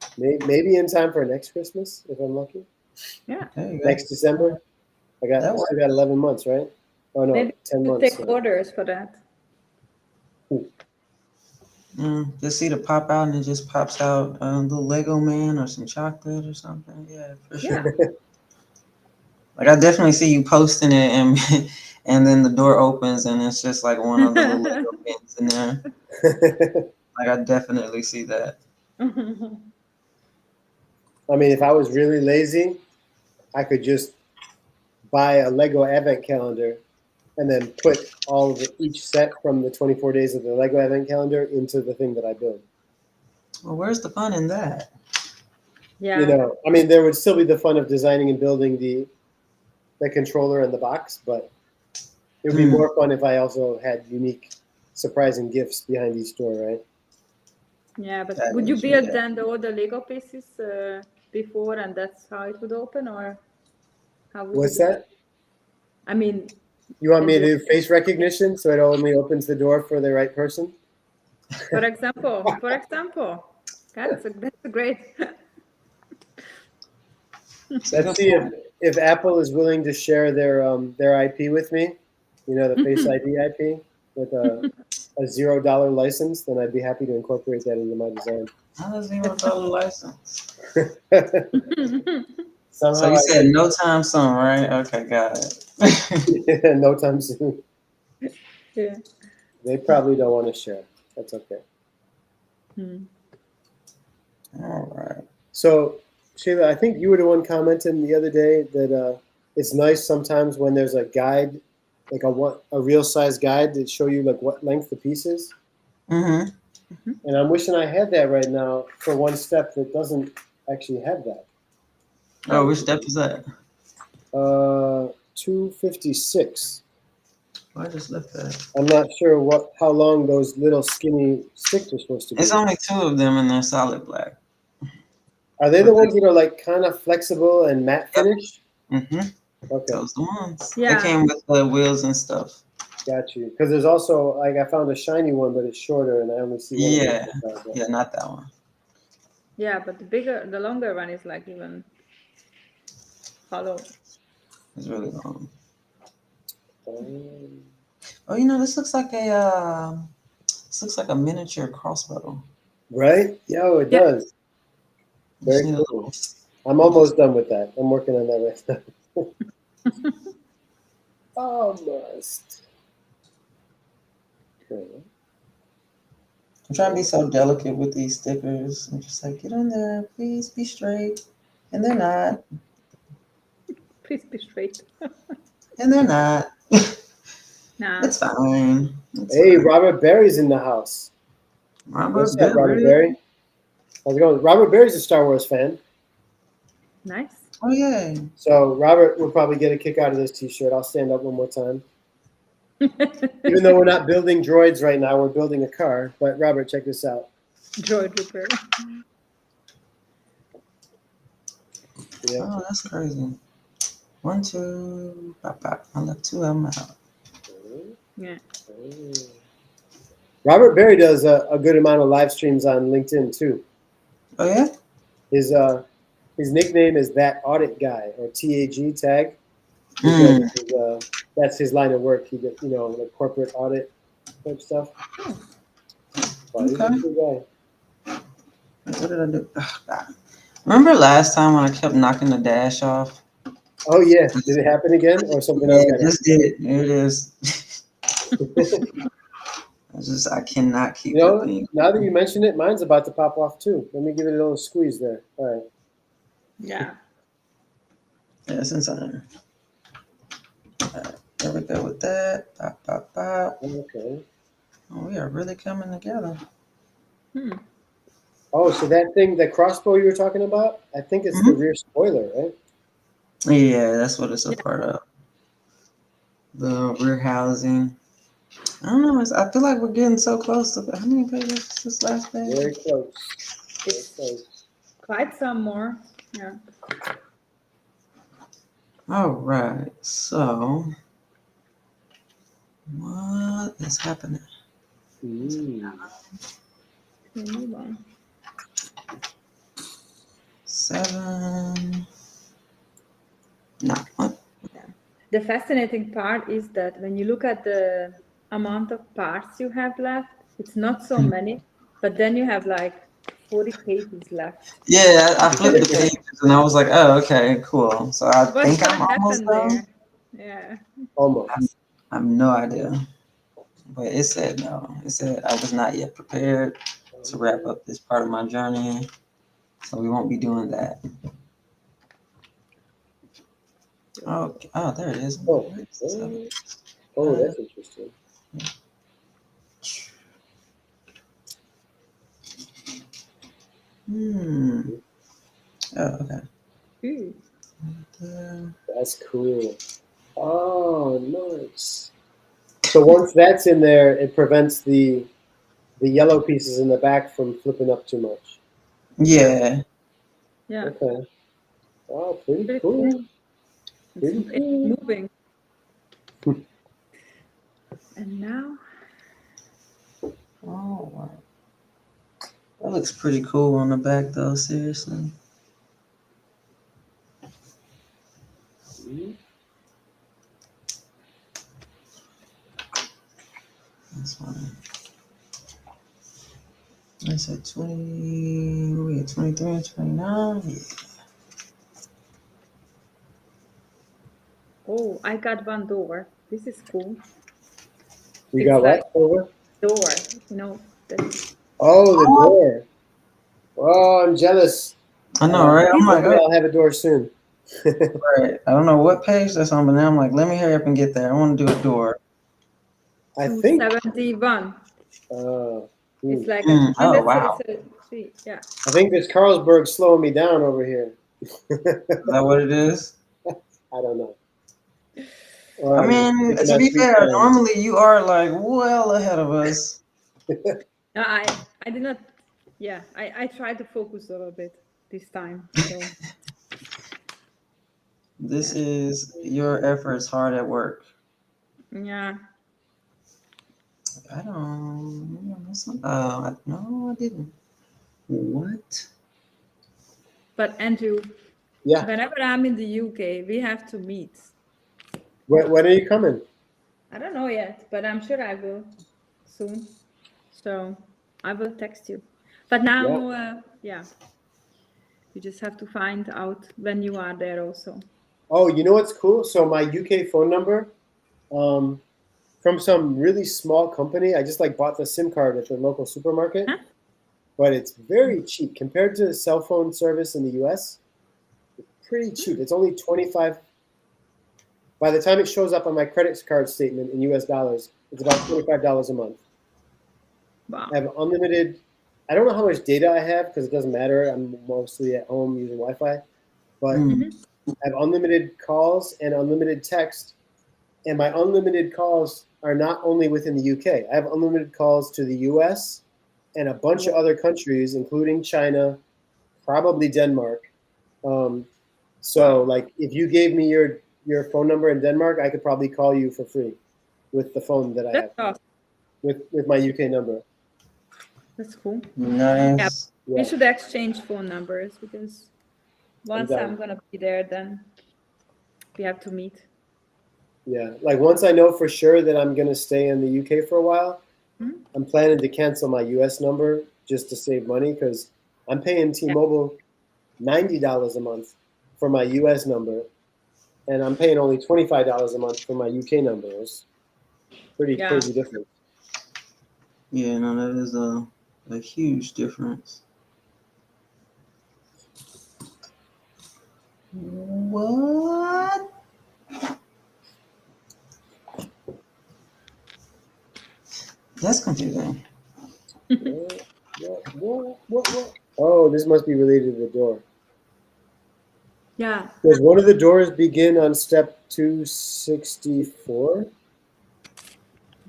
Maybe in time for next Christmas, if I'm lucky. Yeah. There you go. Next December. I That still got 11 months, right? Oh no, Maybe 10 you months. take orders for that. Just see the pop out and it just pops out a little Lego man or some chocolate or something. Yeah, for sure. Like I definitely see you posting it and and then the door opens and it's just like one of the little Lego bins in there. Like I definitely see that. I mean, if I was really lazy, I could just buy a Lego advent calendar and then put all of each set from the 24 days of the Lego advent calendar into the thing that I build. Well, where's the fun in that? Yeah. I mean, there would still be the fun of designing and building the controller and the box, but it would be more fun if I also had unique, surprising gifts behind each door, right? Yeah, but would you build then all the Lego pieces before, and that's how it would open, or how would What's you do that? it? I mean, you want me to do face recognition so it only opens the door for the right person? For example, that's a great. Let's see if Apple is willing to share their IP with me. The Face ID IP with a $0 license. Then I'd be happy to incorporate that into my design. How does $0 license? Somehow So you said no time soon, right? Okay, got it. no time soon. Yeah. They probably don't want to share. That's okay. All right. So, Shayla, I think you were the one commenting the other day that it's nice sometimes when there's a guide, like a real size guide that show you like what length the piece is. Mm-hmm. And I'm wishing I had that right now for one step that doesn't actually have that. Oh, which step is that? 256. I just left that. I'm not sure how long those little skinny sticks are supposed to be. It's only 2 of them and they're solid black. Are they the ones that are like kind of flexible and matte finish? Mm-hmm. Okay. Those the ones. Yeah. They came with the wheels and stuff. Got you. Because there's also like I found a shiny one, but it's shorter, and I only see one. Yeah. Yeah, not that one. Yeah, but the longer one is like even hollow. It's really long. Oh, you know, this looks like a miniature crossbow. Right? Yo, it Yeah. does. Just Very need a cool. little. I'm almost done with that. I'm working on that right now. Almost. Okay. I'm trying to be so delicate with these stickers. I'm just like, get on there, please be straight. And they're not. Please be straight. And they're not. Nah. It's fine. It's Hey, fine. Robert Berry's in the house. What's Robert up, Robert Berry. Berry? How's it going? Robert Berry's a Star Wars fan. Nice. Oh, yeah. So Robert will probably get a kick out of this T-shirt. I'll stand up one more time. Even though we're not building droids right now, we're building a car. But Robert, check this out. Droid repair. Yeah. Oh, that's crazy. 1, 2, pop, pop. I left 2 of them out. Yeah. Robert Berry does a good amount of live streams on LinkedIn too. Oh, yeah? His nickname is That Audit Guy, or TAG tag. Mm. Because that's his line of work. He did, like corporate audit type stuff. But he's a Okay. good guy. What did I do? Oh, God. Remember last time when I kept knocking the dash off? Oh yeah, did it happen again, or something Yeah, else? it just did. Here it is. I cannot keep the thing. Now that you mention it, mine's about to pop off too. Let me give it a little squeeze there. All right. Yeah. Yeah, since I'm. There we go with that. Pop, pop, pop. Okay. Oh, we are really coming together. Hmm. Oh, so that crossbow you were talking about, I think it's the rear spoiler, right? Yeah, that's what it's a part of. The rear housing. I don't know. I feel like we're getting so close to how many pages is this last page? Very close. Very It's close. quite some more. Yeah. All right. So, what is happening? Mm. Move on. 7. No. What? The fascinating part is that when you look at the amount of parts you have left, it's not so many, but then you have like 40 pages left. Yeah, I flipped the pages and I was like, oh, okay, cool. So I What's think gonna I'm almost happen done. there? Yeah. Almost. I have no idea. But it said no. It said I was not yet prepared to wrap up this part of my journey. So we won't be doing that. Oh, there it is. Oh, Where is this other? that's interesting. Oh, okay. Ooh. That's cool. Oh, nice. So once that's in there, it prevents the yellow pieces in the back from flipping up too much. Yeah. Yeah. Okay. Oh, pretty Pretty cool. It's, Pretty it's cool. moving. And now, Oh, wow. That looks pretty cool on the back, though. Seriously. That's fine. I said 20. We at 23, 29. Yeah. oh, I got one door. This is cool. You It's got like what over? door, that Oh, the door. Oh, I'm jealous. I know, right? I'm like, Hopefully oh, I'll have a door soon. right. I don't know what page that's on, but now I'm like, let me hurry up and get there. I want to do a door. I think. 271. It's like Oh, wow. 133. Yeah. I think this Carlsberg's slowing me down over here. Is that what it is? I don't know. I mean, to be fair, normally you are like well ahead of us. No, I did not. Yeah, I tried to focus a little bit this time. So This is your efforts hard at work. yeah. I don't. No, I didn't. What? But Andrew, Yeah. whenever I'm in the UK, we have to meet. When are you coming? I don't know yet, but I'm sure I will soon. So I will text you. But now, yeah, you just have to find out when you are there also. Oh, you know what's cool? So my UK phone number, um, from some really small company. I just like bought the SIM card at the local supermarket, Huh? but it's very cheap compared to the cell phone service in the US. Pretty cheap. It's only 25. By the time it shows up on my credit card statement in US dollars, it's about $25 a month. Wow. I have unlimited. I don't know how much data I have because it doesn't matter. I'm mostly at home using Wi-Fi, but Mm. I have unlimited calls and unlimited text. And my unlimited calls are not only within the UK. I have unlimited calls to the US and a bunch of other countries, including China, probably Denmark. So, like, if you gave me your phone number in Denmark, I could probably call you for free with the phone that I That's have awesome. with my UK number. That's cool. Nice. We Yeah, should exchange phone numbers because once down. I'm gonna be there, then we have to meet. Yeah, like once I know for sure that I'm gonna stay in the UK for a while, Hmm? I'm planning to cancel my US number just to save money because I'm paying Yeah. T-Mobile $90 a month for my US number, and I'm paying only $25 a month for my UK number. It's pretty Yeah. crazy difference. Yeah, no, that is a huge difference. What? That's confusing. What? Oh, this must be related to the door. Yeah. Does one of the doors begin on step 264?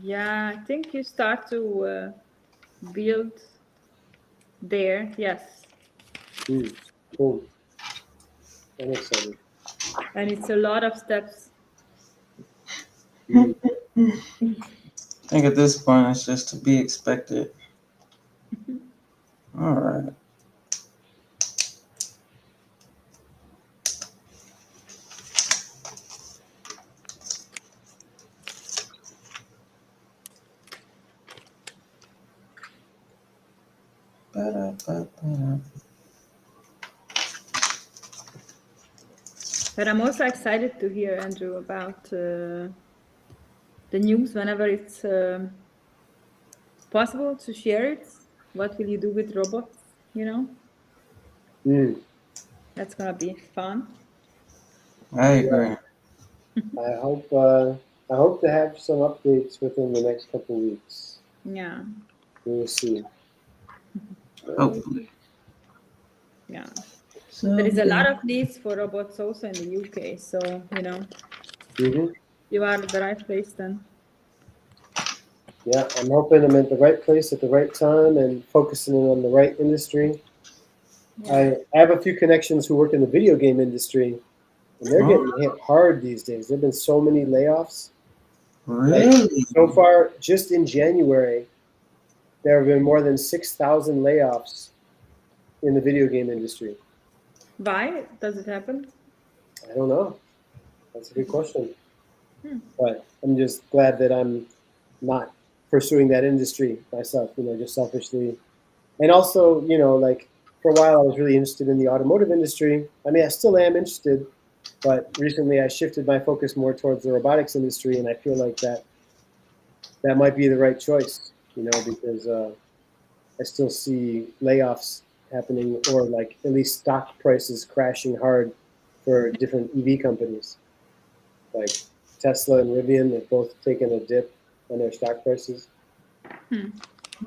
Yeah, I think you start to build there. Yes. Cool. I'm excited. And it's a lot of steps. Mm. I think at this point it's just to be expected. All right. Ba-da-ba-ba-da. But I'm also excited to hear, Andrew, about the news whenever it's possible to share it. What will you do with robots? You know, Mm. that's gonna be fun. I Yeah. agree. I hope to have some updates within the next couple of weeks. Yeah, We will see. Hopefully. yeah. So There is a lot of needs for robots also in the UK. So, you know, Hmm. you are at the right place then. Yeah, I'm hoping I'm at the right place at the right time and focusing on the right industry. Yeah. I have a few connections who work in the video game industry, and they're Oh, getting hit hard these days. There have been so many layoffs. Like really? so far, just in January, there have been more than 6,000 layoffs in the video game industry. Why does it happen? I don't know. That's a good question. Hmm. But I'm just glad that I'm not pursuing that industry myself, just selfishly. And also, like for a while I was really interested in the automotive industry. I mean, I still am interested, but recently I shifted my focus more towards the robotics industry, and I feel like that might be the right choice, because I still see layoffs happening, or like at least stock prices crashing hard for different EV companies. Like Tesla and Rivian have both taken a dip on their stock prices.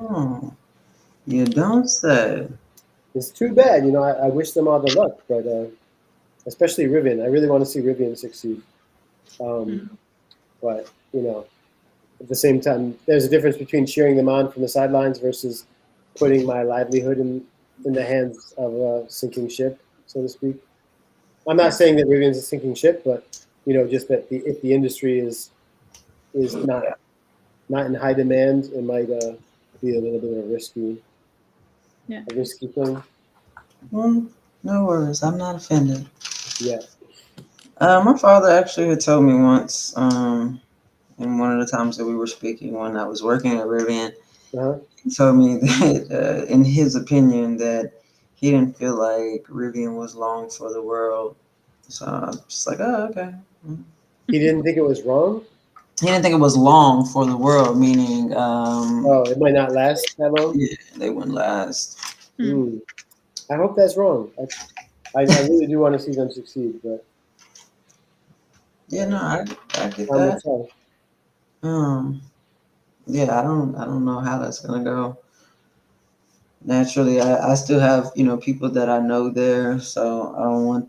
Oh, you don't say. It's too bad, I wish them all the luck, but especially Rivian. I really want to see Rivian succeed. But, at the same time, there's a difference between cheering them on from the sidelines versus putting my livelihood in the hands of a sinking ship, so to speak. I'm not saying that Rivian's a sinking ship, but, just that if the industry is not in high demand, it might be a little bit of a risky thing. No worries. I'm not offended. Yeah. My father actually had told me once, And one of the times that we were speaking when I was working at Rivian, Uh-huh. he told me that, in his opinion, that he didn't feel like Rivian was long for the world. So I'm just like, oh, okay. He didn't think it was wrong. He didn't think it was long for the world, meaning, Oh, it might not last that long. yeah, they wouldn't last. Hmm. I hope that's wrong. I really do want to see them succeed, but Yeah, no, I get time will that. tell. Um, yeah, I don't know how that's gonna go. Naturally, I still have, people that I know there, so I don't want,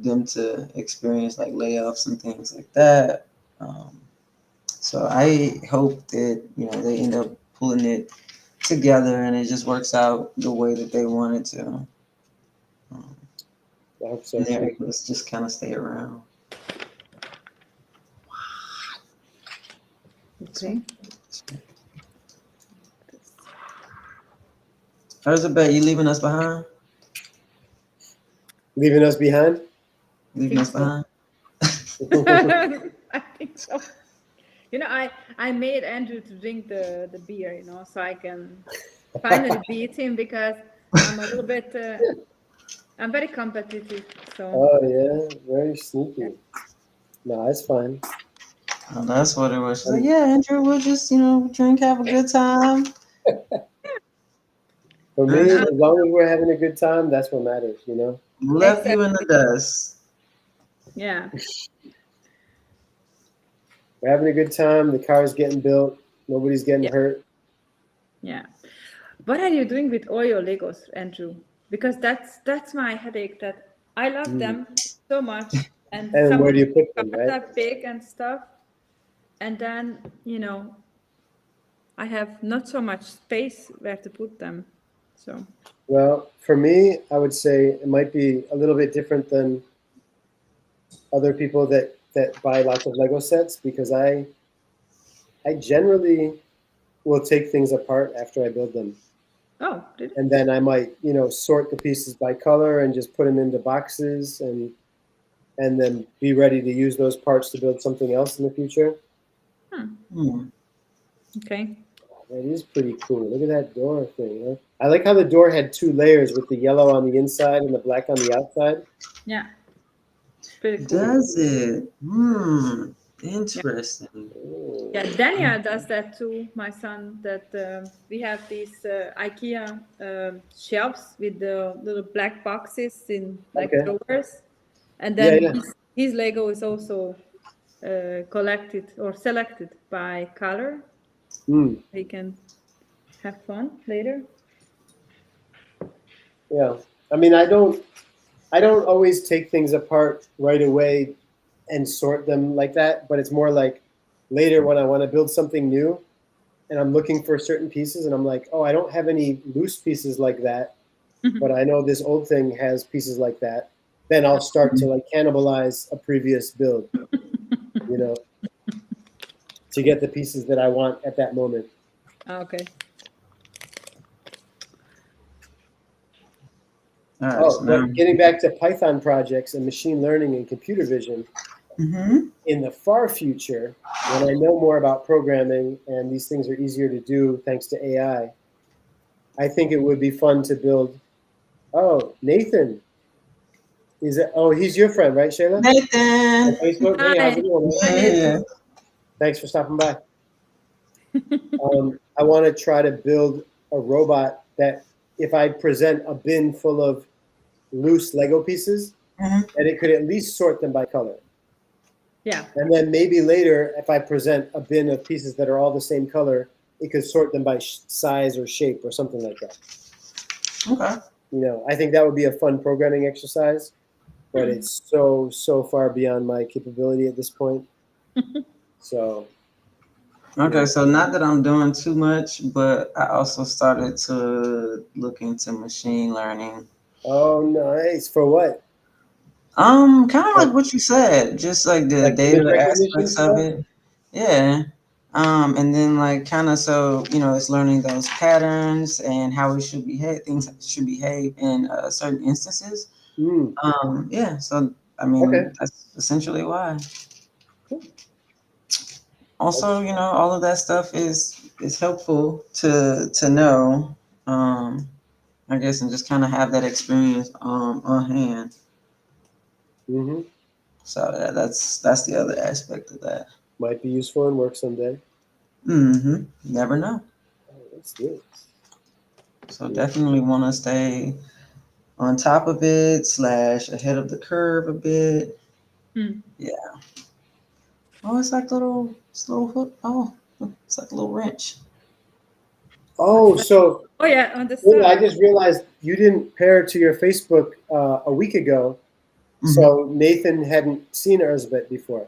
them to experience like layoffs and things like that. Um, so I hope that, they end up pulling it together and it just works out the way that they want it to. Um, I hope so and they're too. able to just kind of stay around. Okay. Erzsébet, you leaving us behind? Leaving us behind. Leaving Think us so. behind? I think so. I made Andrew to drink the beer, so I can finally beat him because I'm a little bit, I'm very competitive. So, Oh yeah, very sneaky. No, it's fine. Oh, that's what it was. She's like, Um, yeah, Andrew, we'll just, drink, have a good time. For me, Andrew as long as we're having a good time, that's what matters. left you in the exactly. dust. Yeah. We're having a good time. The car's getting built. Nobody's getting Yeah. hurt. Yeah. What are you doing with all your Legos, Andrew? Because that's my headache. That I love Mm. them so much, and And some where of do the you put them, cars right? are big and stuff, and then I have not so much space where to put them. So Well, for me, I would say it might be a little bit different than other people that buy lots of Lego sets because I generally will take things apart after I build them. oh, did And it? then I might, sort the pieces by color and just put them into boxes and then be ready to use those parts to build something else in the future. Hmm. Okay. That is pretty cool. Look at that door thing. Huh? I like how the door had two layers with the yellow on the inside and the black on the outside. Yeah, pretty cool. Does it? Yeah. Interesting. Oh, Yeah, Daniel does that too. My son. That we have these IKEA shelves with the little black boxes in like okay. drawers, and Yeah, then yeah. his Lego is also collected or selected by color. Mm, He can have fun later. yeah. I mean, I don't always take things apart right away and sort them like that, but it's more like later when I want to build something new and I'm looking for certain pieces and I'm like, oh, I don't have any loose pieces like that, but I know this old thing has pieces like that. Then I'll start to like cannibalize a previous build, you know, to get the pieces that I want at that moment. Okay. All right, Oh, so now. but getting back to Python projects and machine learning and computer vision, Mm-hmm. in the far future, when I know more about programming and these things are easier to do thanks to I think it would be fun to build. Oh, Nathan. Is it? Oh, he's your friend, right, Shayla? On Nathan. Facebook. Hey, how's Hi. it going, man? Hi, Yeah, Nathan. yeah. Thanks for stopping by. I want to try to build a robot that, if I present a bin full of loose Lego pieces, Mm-hmm. that it could at least sort them by color. Yeah. And then maybe later, if I present a bin of pieces that are all the same color, it could sort them by size or shape or something like that. Okay. I think that would be a fun programming exercise, but Hmm. it's so far beyond my capability at this point. So, Okay, so not that I'm doing too much, but I also started to look into machine learning. oh, nice. For what? Kind of Like, like what you said, just like the like image data recognition aspects of stuff? it. Yeah. And then like kind of so it's learning those patterns and how it should behave, things should behave in certain instances. Mm, Yeah. So I okay. mean that's essentially why. Cool. Also, all of that stuff is helpful to know. I guess, and just kind of have that experience on hand. Mm-hmm. So that's the other aspect of that. Might be useful in work someday. Never know. Oh, let's do it. So definitely want to stay on top of it / ahead of the curve a bit. Hmm. Yeah. Oh, it's like it's little hook. Oh, it's like a little wrench. Oh, so Oh yeah, on the yeah, I side. just realized you didn't pair to your Facebook a week ago. Hmm. So Nathan hadn't seen Erzsébet before.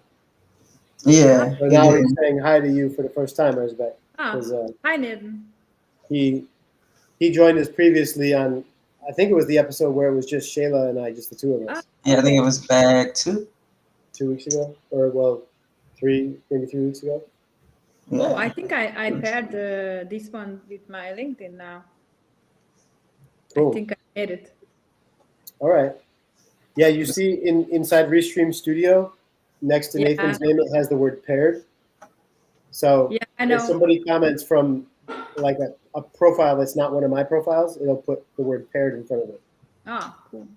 Yeah, So he now he's did. saying hi to you for the first time, Erzsébet, Ah, because hi Nathan. he he joined us previously on, I think it was the episode where it was just Shayla and I, just the two of Ah, us, Yeah, I think okay. it was bag 2. 2 weeks ago, or well, maybe 3 weeks ago. Oh, I Yeah. think I paired this one with my LinkedIn now. I Cool. think I made it. All right. Yeah, you see inside Restream Studio, next to Yeah, Nathan's name, it has the word paired. So yeah, I if know. somebody comments from like a profile that's not one of my profiles, it'll put the word paired in front of it. Ah, cool.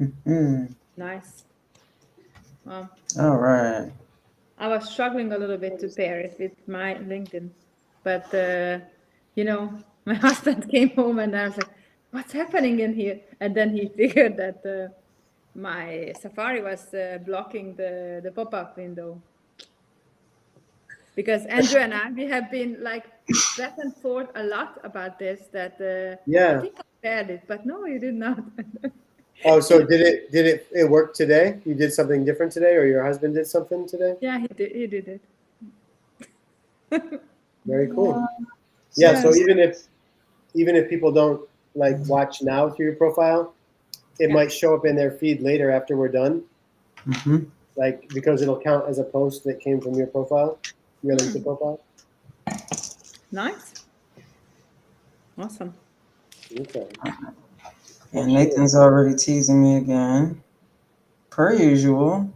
Mhm. Nice. Well, All right. I was struggling a little bit to pair it with my LinkedIn, but my husband came home and I was like, "What's happening in here?" And then he figured that my Safari was blocking the pop-up window because Andrew and I we have been like back and forth a lot about this. That I Yeah. think I paired it, but no, you did not. Oh, so did it work today? You did something different today, or your husband did something today? Yeah, he did. He did it. Very cool. Yeah. So Yes. even if people don't like watch now through your profile, it Yeah. might show up in their feed later after we're done, Mm-hmm. like because it'll count as a post that came from your profile, your LinkedIn profile. Nice. Awesome. Okay. And Nathan's already teasing me again, per usual.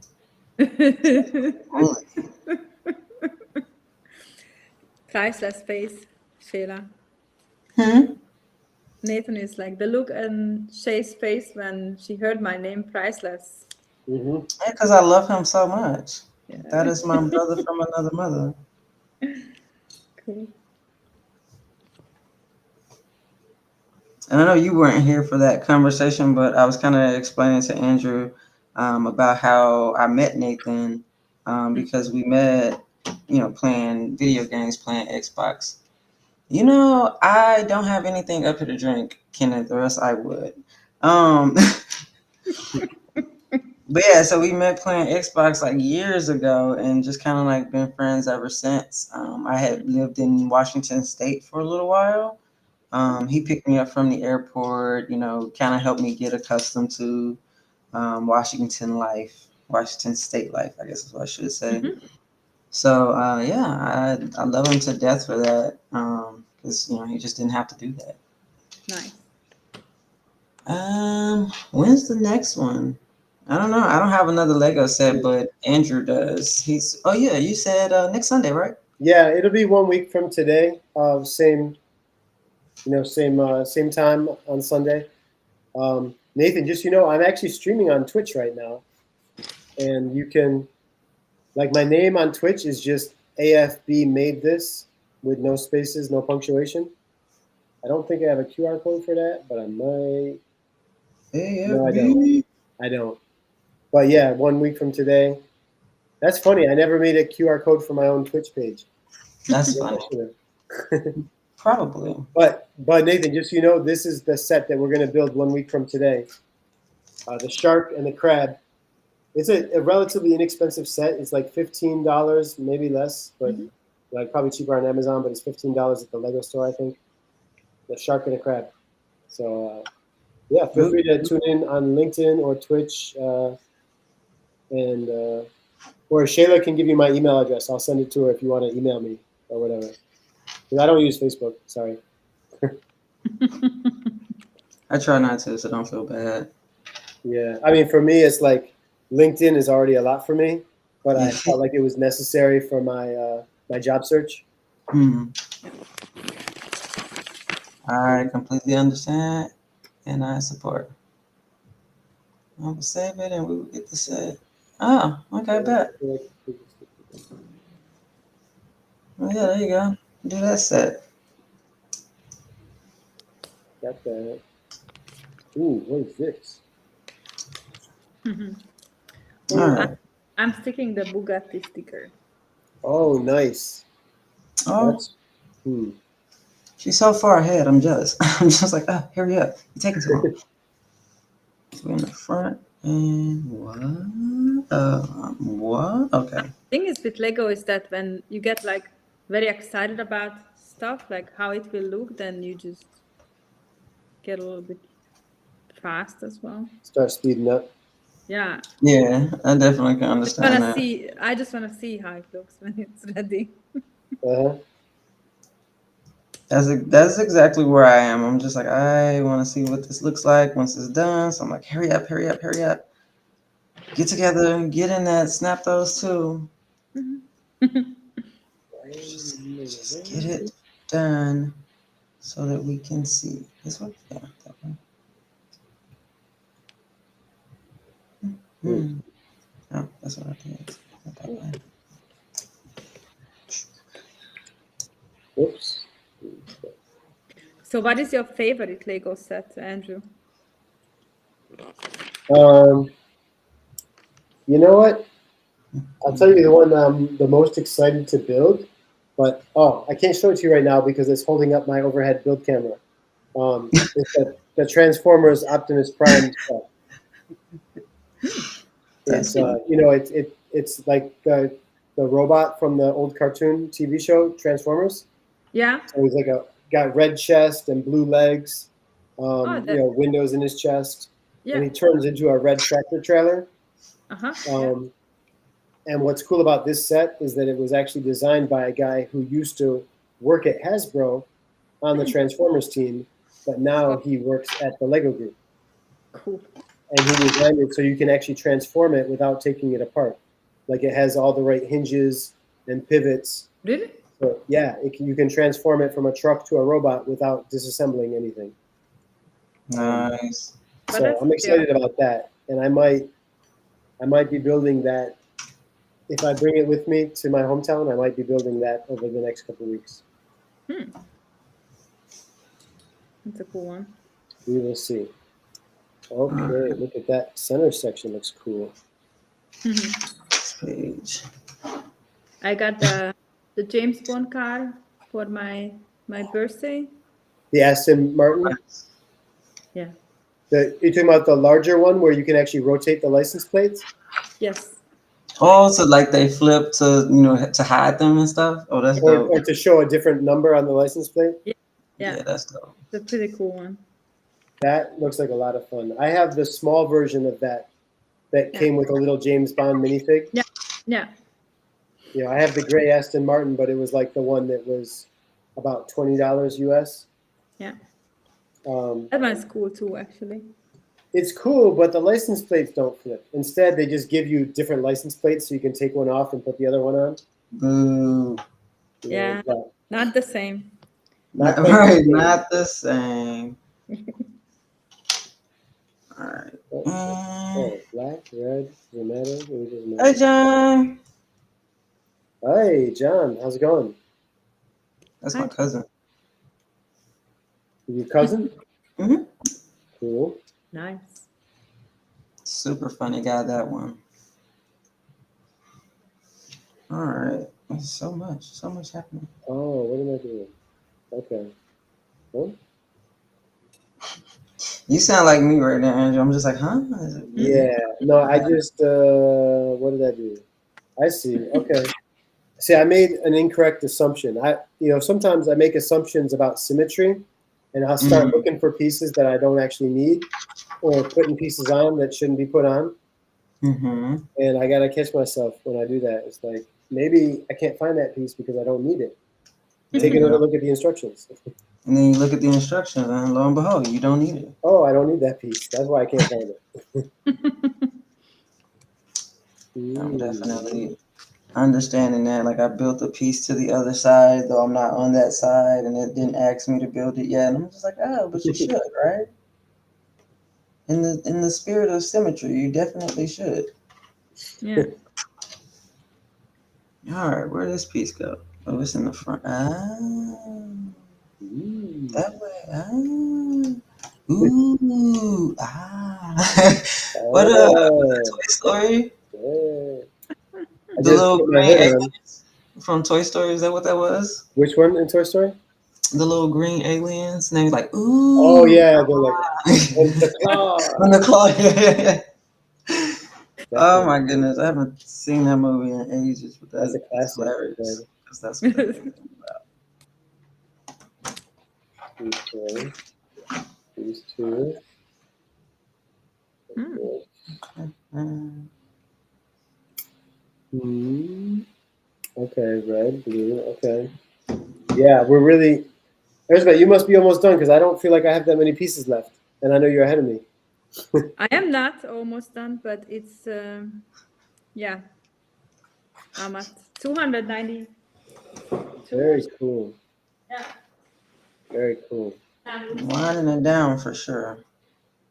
Priceless face, Sheila. Hmm. Nathan is like the look on Shay's face when she heard my name, priceless. Mm-hmm. Yeah, because I love him so much. That Yeah. is my brother from another mother. Cool. And I know you weren't here for that conversation, but I was kind of explaining to Andrew about how I met Nathan because we met, playing video games, playing Xbox. I don't have anything up here to drink, Kenneth, or else I would. Um, but yeah, so we met playing Xbox like years ago and just kind of like been friends ever since. I had lived in Washington State for a little while. He picked me up from the airport, kind of helped me get accustomed to Washington State life, I guess is what I should say. Mhm. So yeah, I love him to death for that because he just didn't have to do that. Nice. When's the next one? I don't know. I don't have another Lego set, but Andrew does. Oh yeah, you said next Sunday, right? Yeah, it'll be 1 week from today. Same time on Sunday. Nathan, just I'm actually streaming on Twitch right now, and you can like my name on Twitch is just AFB made this with no spaces, no punctuation. I don't think I have a QR code for that, but I might. No, I don't. AFB. I don't. But yeah, 1 week from today. That's funny. I never made a QR code for my own Twitch page. That's Yes, I funny. should have. Probably. But Nathan, just this is the set that we're going to build 1 week from today. The shark and the crab. It's a relatively inexpensive set. It's like $15, maybe less, but Mhm. like probably cheaper on Amazon. But it's $15 at the Lego store, I think. The shark and a crab. So yeah, feel free to tune in on LinkedIn or Twitch, and or Shayla can give you my email address. I'll send it to her if you want to email me or whatever. Because I don't use Facebook. Sorry. I try not to, so don't feel bad. Yeah, I mean, for me, it's like LinkedIn is already a lot for me. but I felt like it was necessary for my my job search. I completely understand and I support. I will save it and we will get the set. Oh, okay, bet. Well, yeah, there you go. Do that set. Got that. Ooh, what is this? All right. I'm sticking the Bugatti sticker. Oh, nice. Oh, That's she's so far ahead. I'm jealous. I'm just like, oh, hurry up. You're taking too long. So we're in the front. And what? What? Okay. Thing is with Lego is that when you get like very excited about stuff, like how it will look, then you just get a little bit fast as well. start speeding up. Yeah. Yeah, I definitely can Just understand wanna that. see. I just wanna see how it looks when it's ready. Uh-huh. That's exactly where I am. I'm just like, I want to see what this looks like once it's done. So I'm like, hurry up, hurry up, hurry up. Get together, get in that, snap those two. Just get it done so that we can see. This one? Yeah, that one. Oh, that's what I did. Not that one. Oops. So, what is your favorite Lego set, Andrew? You know what? I'll tell you the one I'm the most excited to build, but I can't show it to you right now because it's holding up my overhead build camera. It's the Transformers Optimus Prime stuff. It's it's like the robot from the old cartoon TV show Transformers. Yeah. So he's like got red chest and blue legs, windows in his chest, Yeah. and he turns into a red tractor trailer. Uh-huh. And what's cool about this set is that it was actually designed by a guy who used to work at Hasbro on the Transformers team, but now he works at the Lego Group. Cool. And he designed it so you can actually transform it without taking it apart. Like it has all the right hinges and pivots. Really? So yeah, you can transform it from a truck to a robot without disassembling anything. Nice. So I'm excited about that, and I might be building that. If I bring it with me to my hometown, I might be building that over the next couple of weeks. That's a cool one. We will see. Okay, look at that center section. Looks cool. This page. I got the James Bond car for my birthday. The Aston Martin. Yeah. You're talking about the larger one where you can actually rotate the license plates? Yes. Oh, so like they flip to to hide them and stuff. Oh, that's dope. Or to show a different number on the license plate? Yeah, that's dope. It's a pretty cool one. That looks like a lot of fun. I have the small version of that came with a little James Bond minifig. Yeah. Yeah. Yeah, I have the gray Aston Martin, but it was like the one that was about $20 US. Yeah. That one's cool too, actually. It's cool, but the license plates don't flip. Instead, they just give you different license plates so you can take one off and put the other one on. Boo. Yeah, not the same. Not the same. All right. Black, red, dramatic. Hey, John. Hey, John. How's it going? That's my cousin. Your cousin? Mm-hmm. Cool. Nice. Super funny guy, that one. All right. There's so much happening. Oh, what am I doing? Okay. Huh? You sound like me right now, Andrew. I'm just like, huh? Yeah. No, I just, what did I do? I see. Okay. See, I made an incorrect assumption. Sometimes I make assumptions about symmetry, and I'll start looking for pieces that I don't actually need, or putting pieces on that shouldn't be put on. Mm-hmm. And I gotta catch myself when I do that. It's like maybe I can't find that piece because I don't need it. Take another look at the instructions. And then you look at the instructions, and lo and behold, you don't need it. Oh, I don't need that piece. That's why I can't find it. I'm definitely understanding that. Like I built a piece to the other side, though I'm not on that side, and it didn't ask me to build it yet. And I'm just like, oh, but you should, right? In the spirit of symmetry, you definitely should. Yeah. All right, where did this piece go? Oh, it's in the front. Ah, that way. Ah, ooh, ah. What Toy Story? I The just little put my green hood on. aliens from Toy Story. Is that what that was? Which one in Toy Story? The little green aliens. And they was like, Oh ooh. yeah, they're like it's the claw. On the claw. Yeah. Oh my Definitely. goodness, I haven't seen that movie in ages, but That's a that's classic. hilarious. Right? Because that's what that movie is Okay. These two. Hmm. about. Mm. Okay, red, blue. Okay. Yeah, we're really. Erzsébet, you must be almost done because I don't feel like I have that many pieces left, and I know you're ahead of me. I am not almost done, but it's yeah. I'm at 292. Very cool. Yeah. Very cool. Winding it down for sure.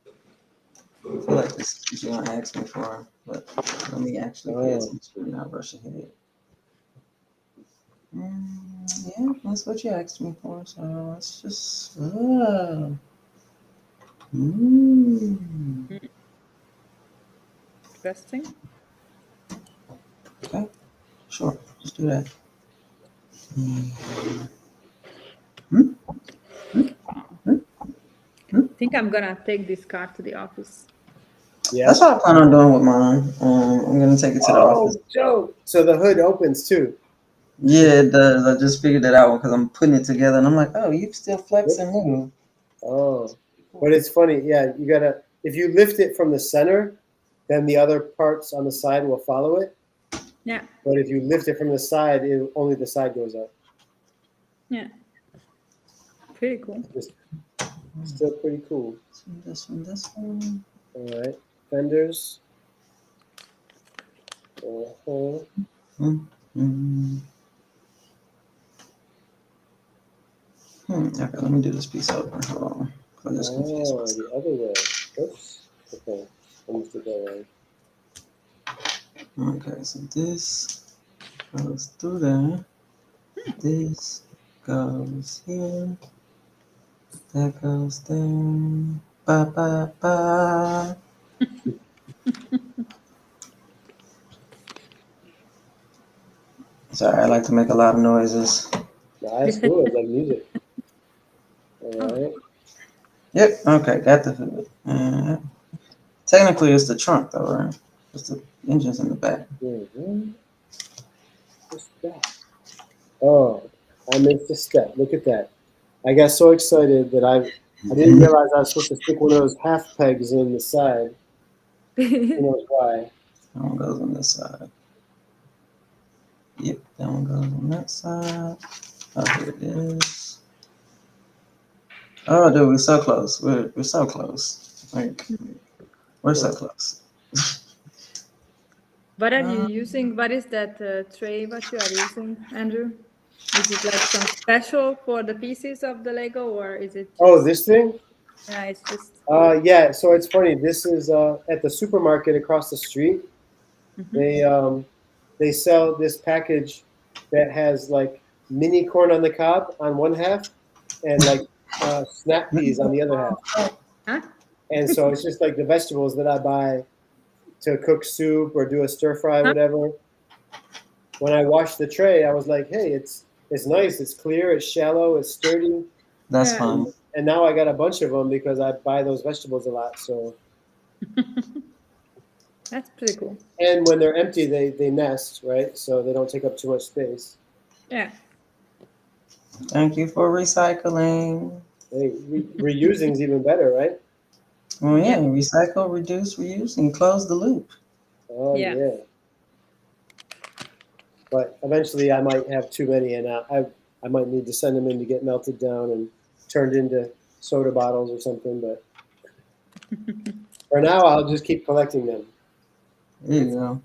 I feel like this is what you're gonna ask me for, but let me actually pay Oh, attention and not rush ahead. Yeah, that's what you asked me for, so let's just. Interesting. Okay, sure, let's do that. I think I'm gonna take this car to the office. yeah. That's what I plan on doing with mine. I'm gonna take it to the office. Oh, dope. So the hood opens too. Yeah, it does. I just figured that out because I'm putting it together, and I'm like, oh, you still flex and move. Oh, but it's funny. Yeah, you gotta. If you lift it from the center, then the other parts on the side will follow it. Yeah. But if you lift it from the side, only the side goes up. Yeah. Pretty cool. It's still pretty cool. This one. All right, fenders. Uh-huh. Mm-hmm. Okay, let me do this piece over. Hold on. I just confused Oh, myself. the other way. Oops. Okay, almost did that right. Okay, so this goes through there. This goes here. That goes there. Ba ba ba. Sorry, I like to make a lot of noises. Nah, that's cool. It's like music. All Oh. right. Yep. Okay, got the hood. Technically, it's the trunk, though, right? It's the engine's in the back. What's that? Oh, I missed a step. Look at that. I got so excited that I didn't realize I was supposed to stick one of those half pegs in the side. Who knows why? That one goes on this side. Yep, that one goes on that side. Oh, here it is. Oh, dude, we're so close. We're so close. Like, we're so close. What are you using? What is that tray? What you are using, Andrew? Is it like some special for the pieces of the Lego, or is it Oh, just? this thing? Yeah, it's just. Yeah. So it's funny. This is at the supermarket across the street. They sell this package that has like mini corn on the cob on one half and like snap peas on the other half. Huh? And so it's just like the vegetables that I buy to cook soup or do a stir fry, Huh? whatever. When I washed the tray, I was like, hey, it's nice, it's clear, it's shallow, it's sturdy. That's Yeah. fun. And now I got a bunch of them because I buy those vegetables a lot. So That's pretty cool. and when they're empty, they nest, right? So they don't take up too much space. Yeah. Thank you for recycling. Hey, reusing is even better, right? Oh, yeah, Yeah. recycle, reduce, reuse, and close the loop. Oh Yeah. yeah. But eventually, I might have too many, and I might need to send them in to get melted down and turned into soda bottles or something. But for now, I'll just keep collecting them. There you go.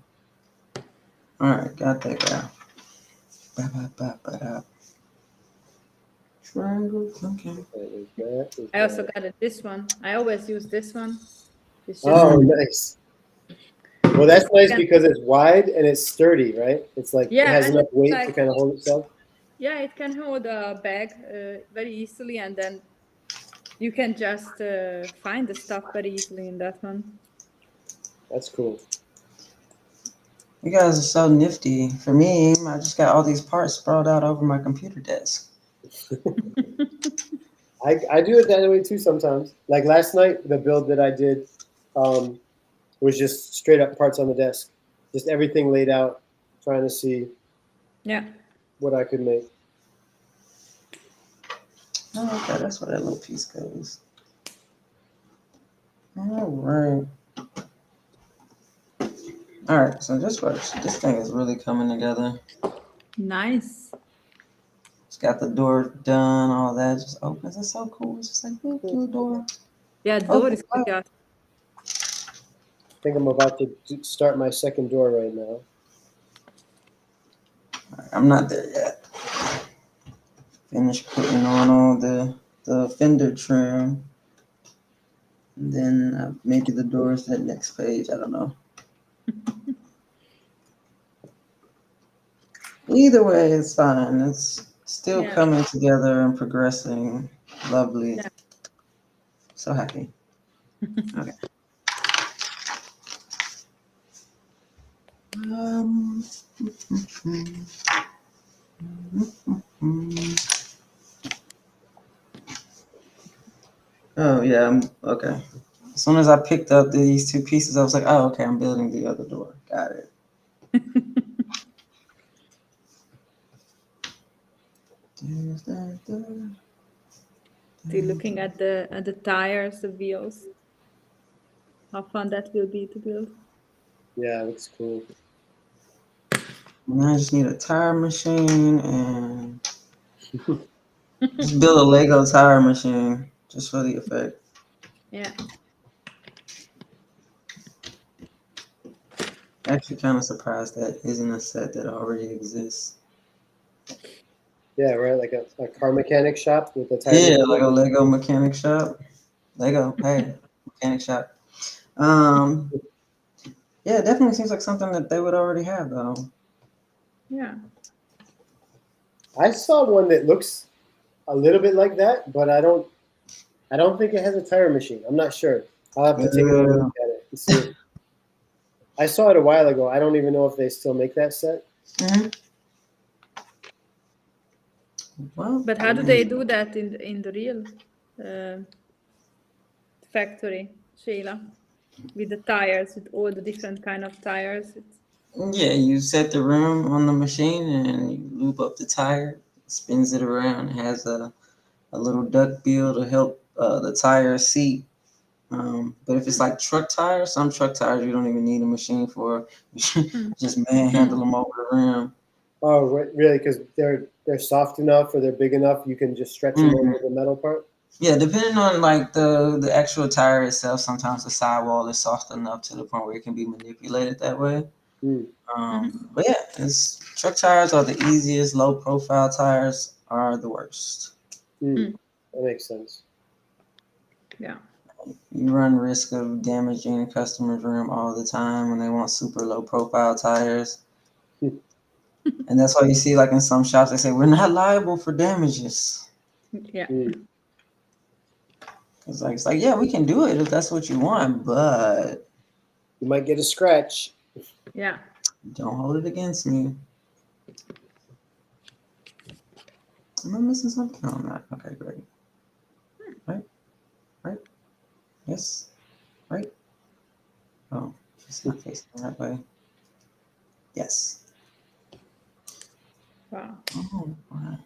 All right, got that guy. Ba-ba-ba-ba-da. Triangle. Okay. I also got this one. I always use this one. It's just Oh, nice. Well, that's nice because it's wide and it's sturdy, right? It's like it has and enough it's weight like, to kind of hold itself. yeah, it can hold a bag very easily, and then you can just find the stuff very easily in that one. That's cool. You guys are so nifty. For me, I just got all these parts sprawled out over my computer desk. I do it that way too sometimes. Like last night, the build that I did was just straight up parts on the desk, just everything laid out, trying to see what I could make. Oh, okay, that's where that little piece goes. All right. All right, so just watch. This thing is really coming together. Nice. It's got the door done, all that just opens. It's so cool. It's just like little door. Yeah, the door is pretty awesome. I think I'm about to start my second door right now. I'm not there yet. Finish putting on all the fender trim. And then maybe the doors that next page. I don't know. Either way, it's fine. It's still coming together and progressing. Lovely. Yeah. So happy. Okay. Oh yeah, okay. As soon as I picked up these two pieces, I was like, oh, okay, I'm building the other door. Got it. Still looking at the tires, the wheels. How fun that will be to build. Yeah, it looks cool. And I just need a tire machine and just build a Lego tire machine just for the effect. Yeah. Actually, kind of surprised that isn't a set that already exists. Yeah, right. Like a car mechanic shop with a tire. Yeah, like a Lego mechanic shop. Lego, hey, mechanic shop. Yeah, it definitely seems like something that they would already have, though. Yeah. I saw one that looks a little bit like that, but I don't think it has a tire machine. I'm not sure. I'll have to take a look at it and see. I saw it a while ago. I don't even know if they still make that set. Mm-hmm. Well, but how do they do that in the real factory, Shayla? With the tires, with all the different kind of tires. Yeah, you set the rim on the machine and you loop up the tire, spins it around, it has a little duck bill to help the tire seat. But if it's like truck tires, some truck tires you don't even need a machine for. You just manhandle them over the rim. Oh, really? Because they're soft enough or they're big enough, you can just stretch them over the metal part. Yeah, depending on like the actual tire itself, sometimes the sidewall is soft enough to the point where it can be manipulated that way. But yeah, truck tires are the easiest. Low profile tires are the worst. That makes sense. Yeah. You run risk of damaging a customer's rim all the time when they want super low profile tires. And that's why you see like in some shops they say we're not liable for damages. Yeah. It's like yeah, we can do it if that's what you want, but you might get a scratch. Yeah. Don't hold it against me. Am I missing something? No, I'm not. Okay, great. Right? Yes. Right? Oh, it's not facing the right way. Yes. Wow. Oh, wow.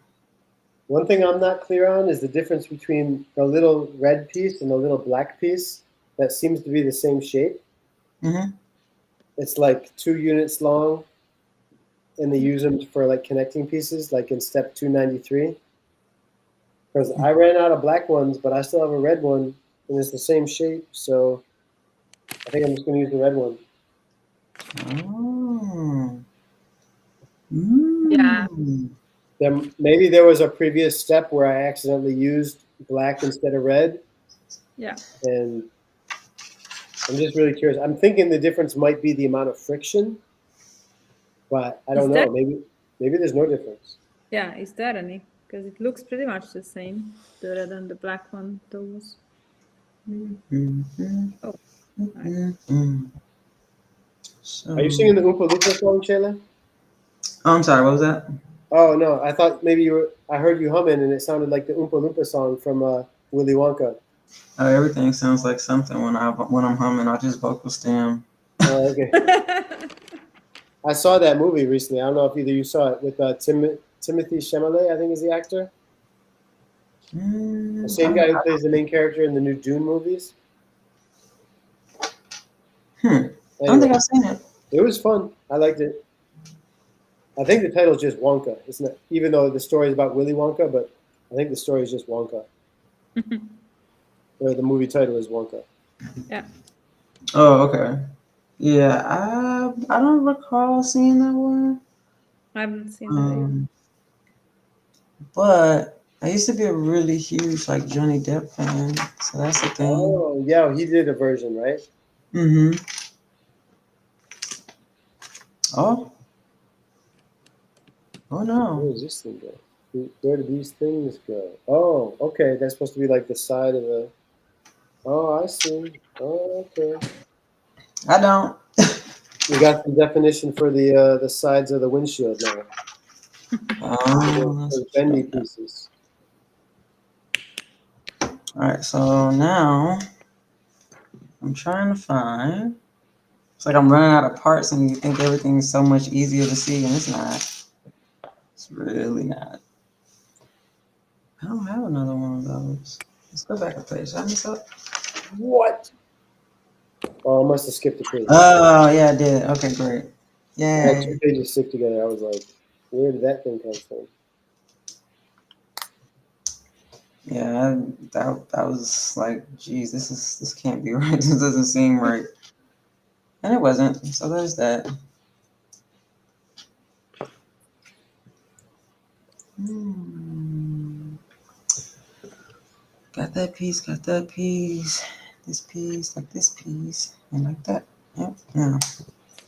One thing I'm not clear on is the difference between the little red piece and the little black piece that seems to be the same shape. It's like 2 units long, and they use them for like connecting pieces, like in step 293. Because I ran out of black ones, but I still have a red one, and it's the same shape. So I think I'm just going to use the red one. Oh. Yeah. Then maybe there was a previous step where I accidentally used black instead of red, Yeah. and I'm just really curious. I'm thinking the difference might be the amount of friction, but I don't Is know. there? Maybe there's no difference. Yeah. Is there any? Because it looks pretty much the same. The red and the black one. Those. Oh. So, Are you singing the Oompa Loompa song, Shayla? oh, I'm sorry. What was that? Oh no, I thought maybe you were. I heard you humming, and it sounded like the Oompa Loompa song from Willy Wonka. Oh, everything sounds like something when I'm humming. I just vocal stem. Oh, okay. I saw that movie recently. I don't know if either you saw it with Timothy Chalamet, I think is the actor. The same guy who plays the main character in the new Dune movies. I don't Anyway, think I've seen it. it was fun. I liked it. I think the title's just Wonka. It's not, even though the story is about Willy Wonka, but I think the story is just Wonka. Or the movie title is Wonka. Yeah. Oh, okay. Yeah, I don't recall seeing that one. I haven't seen that either. But I used to be a really huge like Johnny Depp fan, so that's the thing. Oh yeah, he did a version, right? Mm-hmm. Oh. Oh Where no. does this thing go? Where do these things go? Oh, okay. That's supposed to be like the side of the. Oh, I see. Oh, okay. I don't. We got the definition for the sides of the windshield now. Oh, For the bendy pieces. all right. So now I'm trying to find. It's like I'm running out of parts, and you think everything's so much easier to see, and it's not. It's really not. I don't have another one of those. Let's go back a page. Did I miss up? What? Oh, I must have skipped a page. Oh yeah, I did. Okay, great. I had Yay. 2 pages stick together. I was like, where did that thing come from? Yeah, that was like, geez, this can't be right. This doesn't seem right, and it wasn't. So there's that. Got that piece. Got that piece. This piece, like this piece, and like that. Yep. Now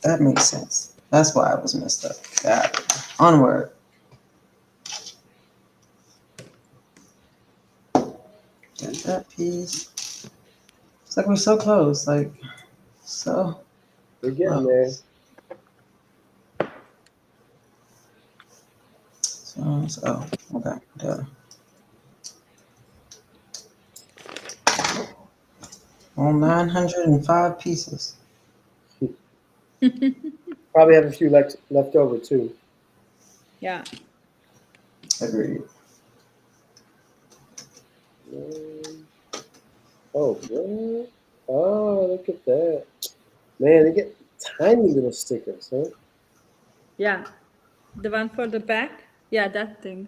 that makes sense. That's why I was messed up. Got it. Onward. Got that piece. It's like we're so close. Like so. We're getting there. So okay. Duh. Well, 905 pieces. Probably have a few left over too. Yeah. Agreed. Oh, what? Oh, look at that. Man, they get tiny little stickers, huh? Yeah. The one for the back? Yeah, that thing.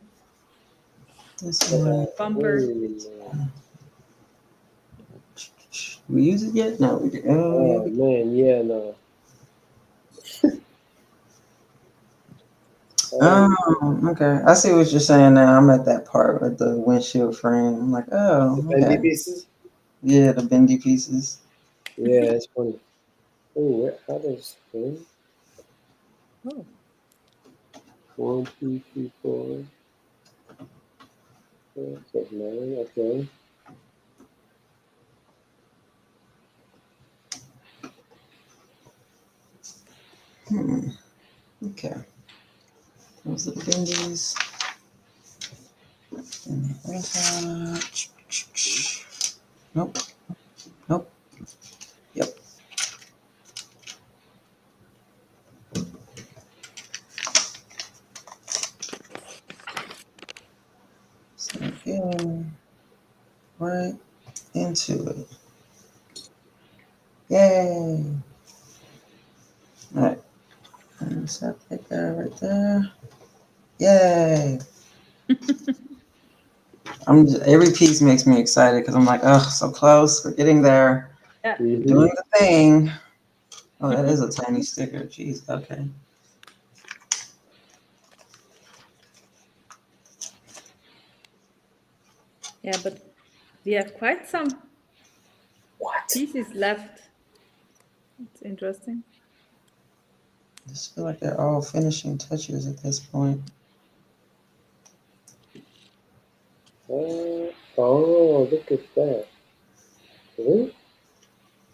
This one. Bumper. We use it yet? No, we did. Oh, Yeah. man, yeah, no. Oh, okay. I see what you're saying now. I'm at that part with the windshield frame. I'm like, oh, The bendy okay. pieces? Yeah, the bendy pieces. Yeah, it's funny. Oh, how does thing? Oh. 1, 2, 3, 4. That's 9. Okay. Okay. Those are the bendies. And the other side. Nope. Nope. Yep. So again, right into it. Yay! All right. And set that guy right there. Yay! Every piece makes me excited because I'm like, oh, so close. We're getting there. Yeah. Mhm. Doing the thing. Oh, that is a tiny sticker. Jeez. Okay. Yeah, but we have quite some What? pieces left. It's interesting. I just feel like they're all finishing touches at this point. Oh, look at that. Really?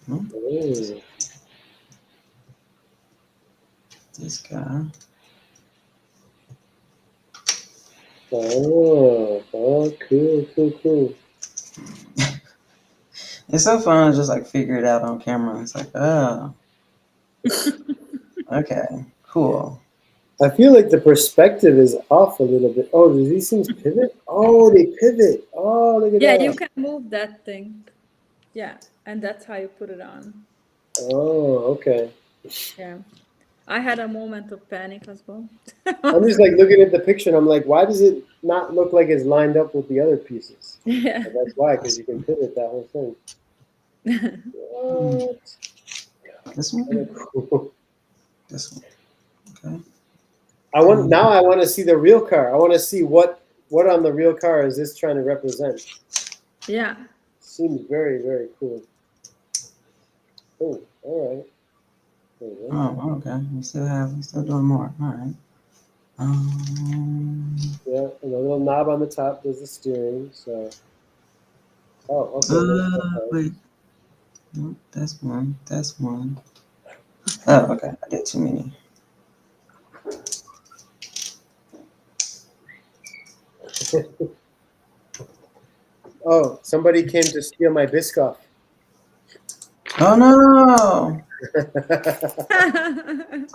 Hmm? Oh. This guy. Oh, cool. It's so fun to just like figure it out on camera. It's like, oh, okay, cool. I feel like the perspective is off a little bit. Oh, do these things pivot? Oh, they pivot. Oh, look at Yeah, that. you can move that thing. Yeah, and that's how you put it on. Oh, okay. Yeah. I had a moment of panic as well. I'm just like looking at the picture and I'm like, why does it not look like it's lined up with the other pieces? Yeah. But that's why, because you can pivot that whole thing. What? This one? Kinda cool. This one. Okay. I want to see the real car. I want to see what on the real car is this trying to represent. Yeah. Seems very, very cool. Oh, all right. There we go. Oh, okay. We still doing more. All right. Yeah, and the little knob on the top does the steering. So, oh, okay. Wait. Nope, that's one. That's one. Oh, okay. I did too many. Oh, somebody came to steal my Biscoff. Oh no!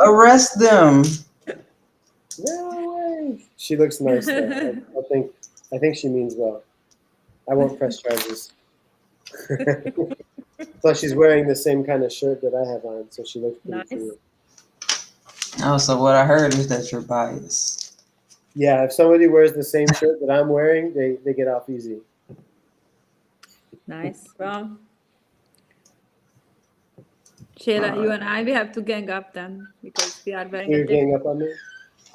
Arrest them! No way. She looks nice though. I think she means well. I won't press charges. Plus, she's wearing the same kind of shirt that I have on, so she looks pretty Nice. cool. Oh, so what I heard is that you're biased. Yeah, if somebody wears the same shirt that I'm wearing, they get off easy. Nice. Well, Shayla, you and I, we have to gang up then because we are wearing You're a different. gang up on me.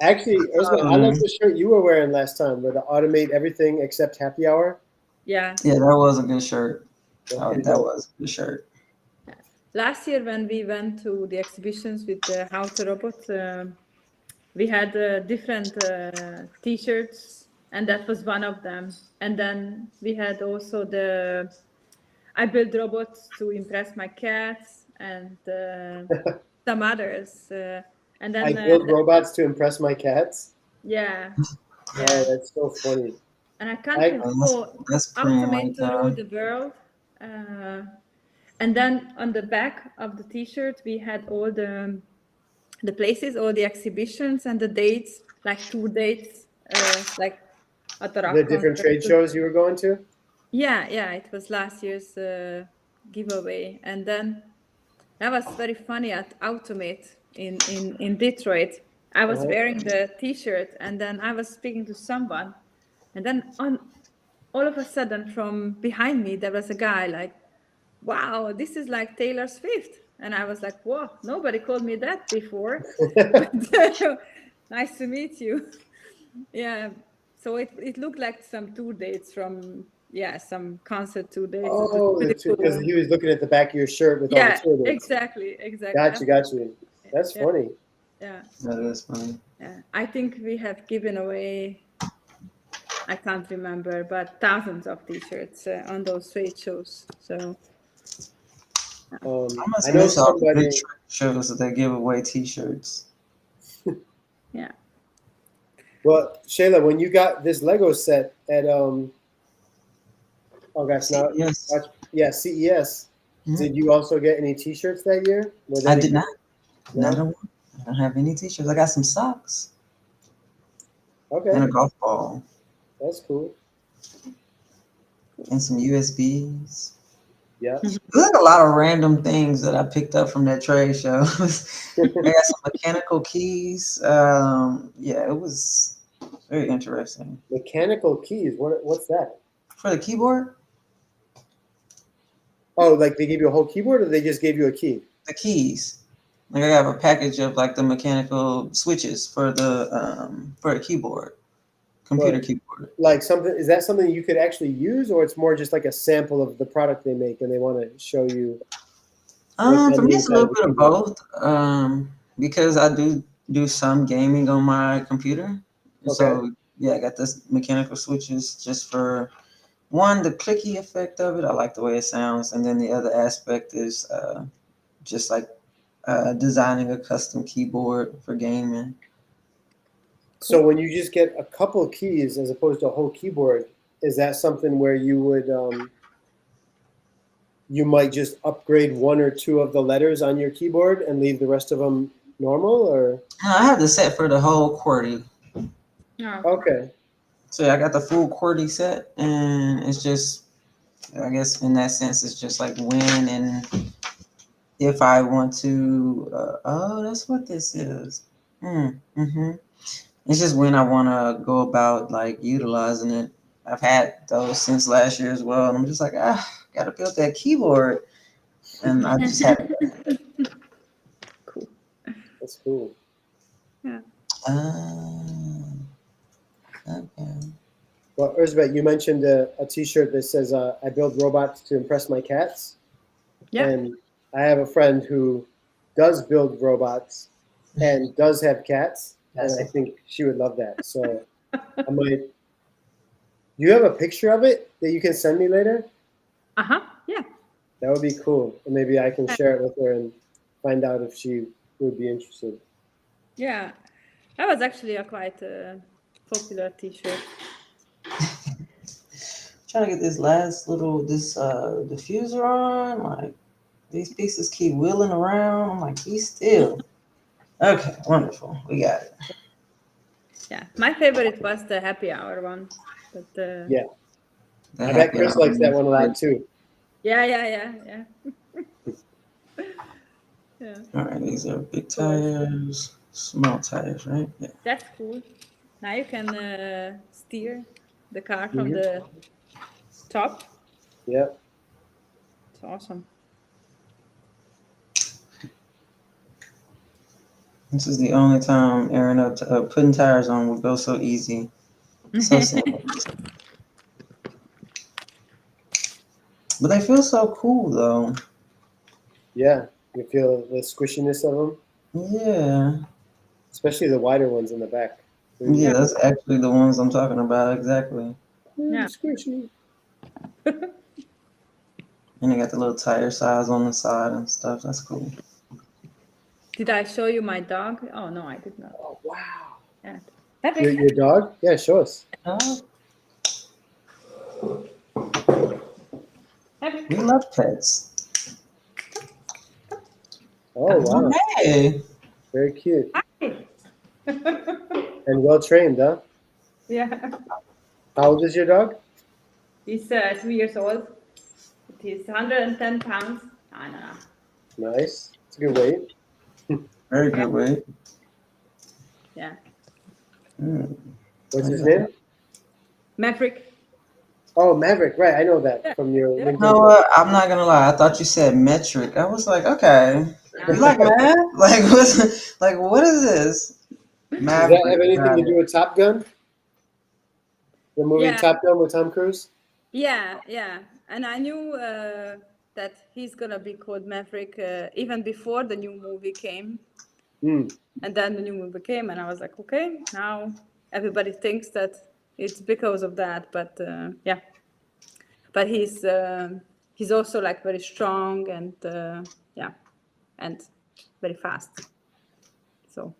Actually, Erzsébet, I like the shirt you were wearing last time, with the automate everything except happy hour. Yeah. Yeah, that was a good shirt. That's Oh, pretty that dope. was a good shirt. Last year when we went to the exhibitions with the How to Robot, we had different T-shirts, and that was one of them. And then we had also the I build robots to impress my cats and some others. And I then build robots to impress my cats. yeah, Oh, yeah. that's so funny. And I can't recall That's automate pretty to rule the world. And then on the back of the T-shirt, we had all the places, all the exhibitions, and the dates, like tour dates, like at the The rock different trade concert. shows you were going to? Yeah, it was last year's giveaway, and then that was very funny at Automate in Detroit. I was wearing the T-shirt, and then I was speaking to someone, and then all of a sudden from behind me there was a guy like, "Wow, this is like Taylor Swift," and I was like, "Whoa, nobody called me that before." But, nice to meet you. Yeah, so it looked like some tour dates from some concert tour dates. It was Oh, pretty because cool. he was looking at the back of your shirt with all the Yeah, tour dates. exactly. Got you. That's Yeah. funny. Yeah, That is funny. yeah. I think we have given away, I can't remember, but thousands of T-shirts on those trade shows. So I I must know miss all the somebody. big trade shows that they give away T-shirts. yeah, Well, Shayla, when you got this Lego set at oh gosh, now Yes, CES, Mhm. did you also get any T-shirts that year? Were there I any- did not. No? Not a one. I don't have any T-shirts. I got some socks and Okay, a golf ball that's cool. and some USBs. Yeah. There's like a lot of random things that I picked up from that trade show. I got some mechanical keys. Yeah, it was very interesting. Mechanical keys. What's that? For the keyboard, Oh, like they gave you a whole keyboard, or they just gave you a key? the keys. Like I have a package of like the mechanical switches for the for a keyboard. computer Right. keyboard. Like something, is that something you could actually use, or it's more just like a sample of the product they make and they want to show you what's on For the me, it's a inside of little the bit of keyboard? both. Because I do some gaming on my computer. Okay. So yeah, I got this mechanical switches just for one, the clicky effect of it. I like the way it sounds, and then the other aspect is just like designing a custom keyboard for gaming. So when you just get a couple of keys as opposed to a whole keyboard, is that something where you would you might just upgrade one or two of the letters on your keyboard and leave the rest of them normal, or I have the set for the whole QWERTY. Oh, okay. So yeah, I got the full QWERTY set, and it's just, I guess in that sense, it's just like when and if I want to. Oh, that's what this is. Mm-hmm. It's just when I want to go about like utilizing it. I've had those since last year as well, and I'm just like, gotta build that keyboard, and I just have. cool. That's cool. Yeah. Okay. Well, Erzsébet, you mentioned a T-shirt that says "I build robots to impress my cats," Yeah. and I have a friend who does build robots and does have cats, and That's I it. think she would love that. So I might. Do you have a picture of it that you can send me later? Uh-huh. Yeah. That would be cool, and maybe I can share it with her and find out if she would be interested. Yeah. That was actually a quite popular T-shirt. Trying to get this last little diffuser on. Like these pieces keep wheeling around. I'm like, be still. Okay, wonderful. We got it. Yeah. My favorite was the happy hour one. But Yeah, The I bet happy Chris hour. likes that one a lot too. yeah. Yeah. All right, these are big Cool. tires, small tires, right? Yeah. That's cool. Now you can steer the car from Mhm. the top. Yeah, It's awesome. This is the only time airing up, putting tires on would go so easy, so simple. But they feel so cool though. yeah. You feel the squishiness of them, Yeah, especially the wider ones in the back. They're yeah, Yeah. that's actually the ones I'm talking about exactly. Yeah. squishy. And they got the little tire size on the side and stuff. That's cool. Did I show you my dog? Oh no, I did not. Oh wow! Yeah. Your dog? Yeah, show us. Oh, Patrick. we love pets. Oh wow, Hey, very cute Hi. and well trained, huh? Yeah. How old is your dog? He's 2 years old. He's 110 pounds. I don't know. Nice. It's a good weight. very good way. Yeah. What's his name? Maverick. Oh, Maverick. Right, I know that from your Yeah. LinkedIn. No, I'm not gonna lie. I thought you said metric. I was like, okay, you like math? Like what's like what is this? Does Maverick. that have anything Got to it. do with Top Gun? The movie Yeah. Top Gun with Tom Cruise? Yeah. And I knew that he's gonna be called Maverick even before the new movie came. Hmm. And then the new movie came, and I was like, okay, now everybody thinks that it's because of that. But yeah. But he's also like very strong and yeah, and very fast. So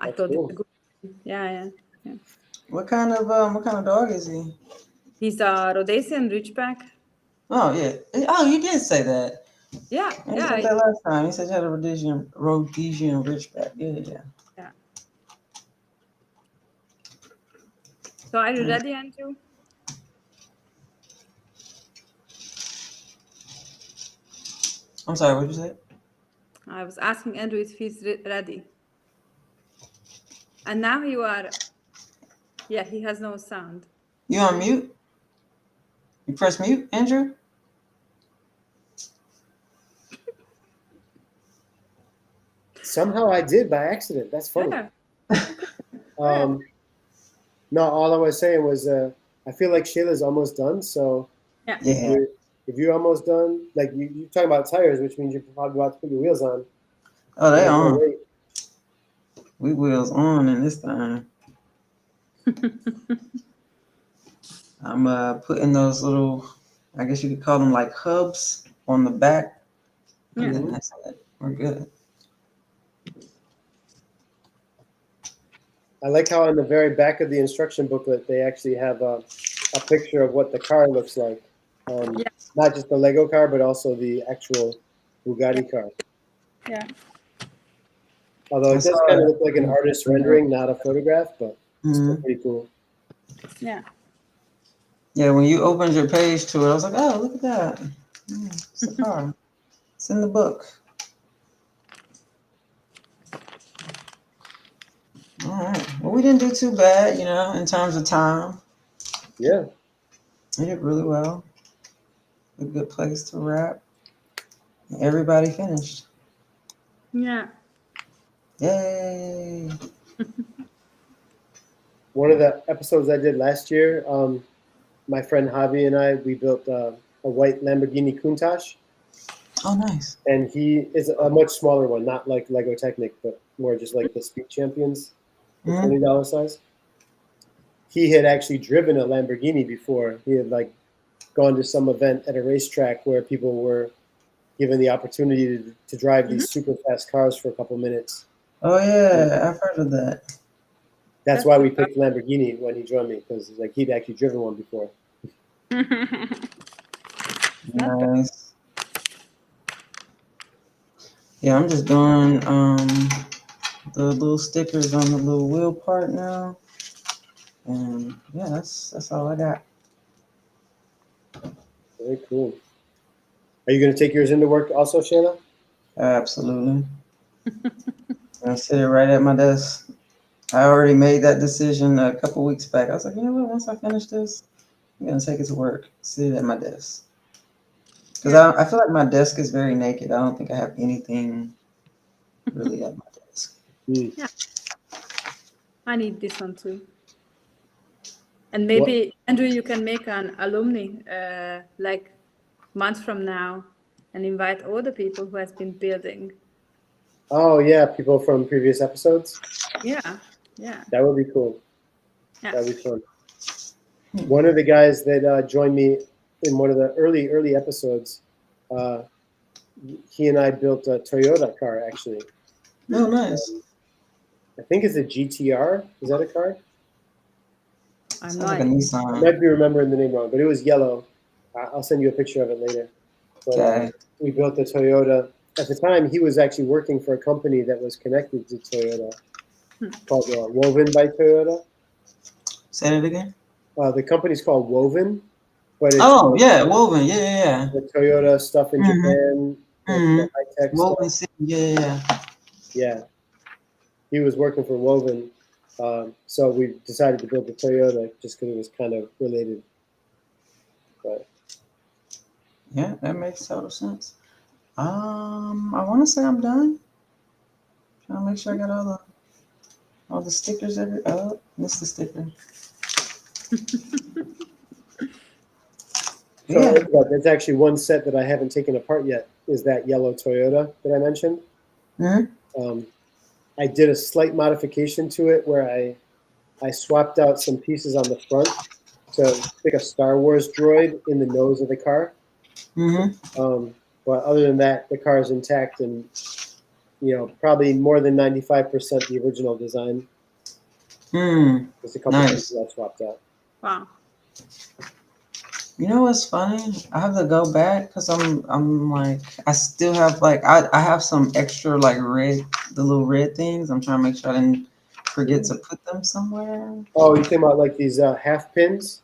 I That's thought cool. it's a good. Yeah. What kind of dog is he? He's a Rhodesian Ridgeback. Oh yeah. Oh, you did say that. Yeah. You said that last time. You said you had a Rhodesian Ridgeback. Yeah. So are you ready, Andrew? I'm sorry. What did you say? I was asking Andrew if he's ready. And now you are. Yeah, he has no sound. You on mute? You press mute, Andrew? Somehow I did by accident. That's funny. Yeah. Um, No, all I was saying was I feel like Shayla's almost done. So Yeah. Yeah. if you're almost done, like you're talking about tires, which means you're probably about to put your wheels on. Oh, they Might as well on. wait. We wheels on in this time. I'm putting those little, I guess you could call them like hubs on the back. And Yeah. then that's it. We're good. I like how on the very back of the instruction booklet they actually have a picture of what the car looks like. Yeah. Not just the Lego car, but also the actual Bugatti car. Yeah. Although I it does saw kind of it. look like an artist's rendering, not a photograph, but still Mhm. pretty cool. Yeah. Yeah, when you opened your page to it, I was like, oh, look at that. It's the car. It's in the book. All right. Well, we didn't do too bad, in terms of time. Yeah. We did really well. A good place to wrap. Everybody finished. Yeah. Yay. One of the episodes I did last year, my friend Javi and I, we built a white Lamborghini Countach, Oh, nice. and he is a much smaller one, not like Lego Technic, but more just like the Speed Champions, the Mhm. $20 size. He had actually driven a Lamborghini before. He had like gone to some event at a racetrack where people were given the opportunity to drive these super fast cars for a couple minutes. Oh, yeah. I've heard of that. That's That's why we cool. picked Lamborghini when he joined me, because like he'd actually driven one before. Not bad. Nice. Yeah, I'm just doing the little stickers on the little wheel part now. And yeah, that's all I got. Very cool. Are you going to take yours into work also, Shayla? Absolutely. I sit it right at my desk. I already made that decision a couple weeks back. I was like, you know what? Once I finish this, I'm gonna take it to work. Sit it at my desk because Yeah. I feel like my desk is very naked. I don't think I have anything really at my desk. Mm. I need this one too. And What? maybe Andrew, you can make an alumni like months from now and invite all the people who has been building. Oh yeah, people from previous episodes. Yeah. Yeah. That would be cool. Yeah. That would be fun. One of the guys that joined me in one of the early episodes, uh, he and I built a Toyota car actually. Oh, nice. I think it's a GTR. Is that a car? I'm Sounds not. like a I Nissan. might be remembering the name wrong, but it was yellow. I'll send you a picture of it later. But Okay. we built the Toyota. At the time, he was actually working for a company that was connected to Toyota called Woven by Toyota. Say that again. The company's called Woven, but it's Oh, like yeah, woven. Yeah. the Toyota stuff in Mm-hmm. Japan, the high-tech stuff. Woven City. Yeah. Yeah, he was working for Woven. So we decided to build the Toyota just because it was kind of related. But Yeah, that makes total sense. I want to say I'm done. Trying to make sure I got all the stickers. Missed the sticker. so Yeah. there's actually one set that I haven't taken apart yet. Is that yellow Toyota that I mentioned? Mm-hmm. I did a slight modification to it where I swapped out some pieces on the front to stick a Star Wars droid in the nose of the car. Mm-hmm. But other than that, the car is intact and probably more than 95% the original design. There's a couple Nice. things I swapped out. Wow. You know what's funny? I have to go back because I'm like I still have like I have some extra like the little red things. I'm trying to make sure I didn't forget to put them somewhere. Oh, you talking about like these half pins?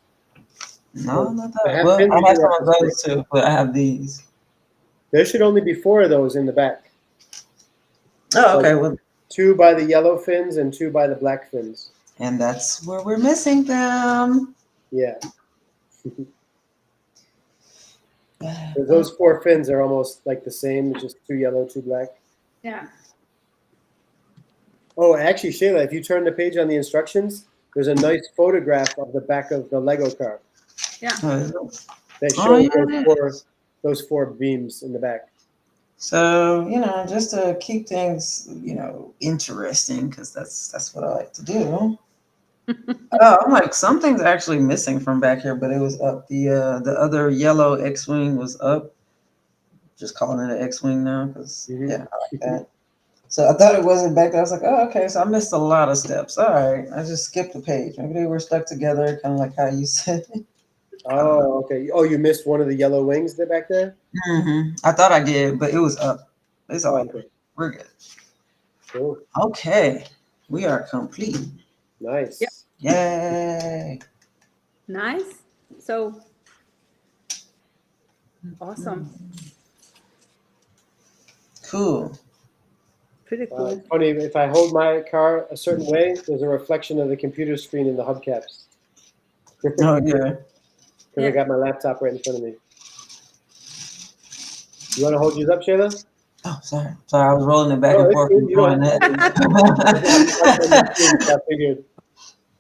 No, not The that. half Well, pins I are have made some out of of those too, but I have these. There should only be 4 of those in the back. Oh, okay. Like Well, 2 by the yellow fins and 2 by the black fins. and that's where we're missing them. Yeah. Those 4 fins are almost like the same, just 2 yellow, 2 black. Yeah. Oh, actually, Shayla, if you turn the page on the instructions, there's a nice photograph of the back of the Lego car Yeah. that Oh, shows yeah. those four beams in the back. So, just to keep things, interesting, because that's what I like to do. Oh, I'm like, something's actually missing from back here, but it was up. The other yellow X-wing was up. Just calling it an X-wing now, because Mhm. yeah, I like that. So I thought it wasn't back there. I was like, oh, okay. So I missed a lot of steps. All right, I just skipped a page. Maybe they were stuck together, kind of like how you said. Oh, okay. Oh, you missed one of the yellow wings there back there? I thought I did, but it was up. It's all Oh, right. okay. We're good. Cool. Okay, we are complete. Nice. Yep. Yay! Nice. So awesome. Cool. Pretty cool. It's funny, if I hold my car a certain way, there's a reflection of the computer screen in the hubcaps. Oh yeah. Because I Yeah. got my laptop right in front of me. You want to hold yours up, Shayla? Oh, sorry. Sorry, I was rolling it back Oh, and it's forth cool. and You don't doing have to. I'm that. watching the screen, so I figured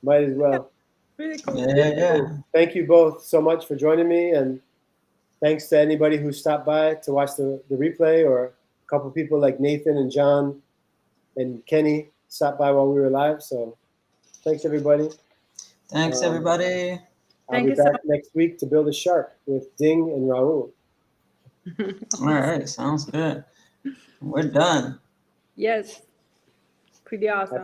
might as well. Pretty cool. Yeah. Thank you both so much for joining me, and thanks to anybody who stopped by to watch the replay, or a couple people like Nathan and John and Kenny stopped by while we were live. So thanks, everybody. Thanks, everybody. I'll Thank be you so back next week to build a shark with Ding and Raul. All right, sounds good. We're done. Yes. Pretty awesome.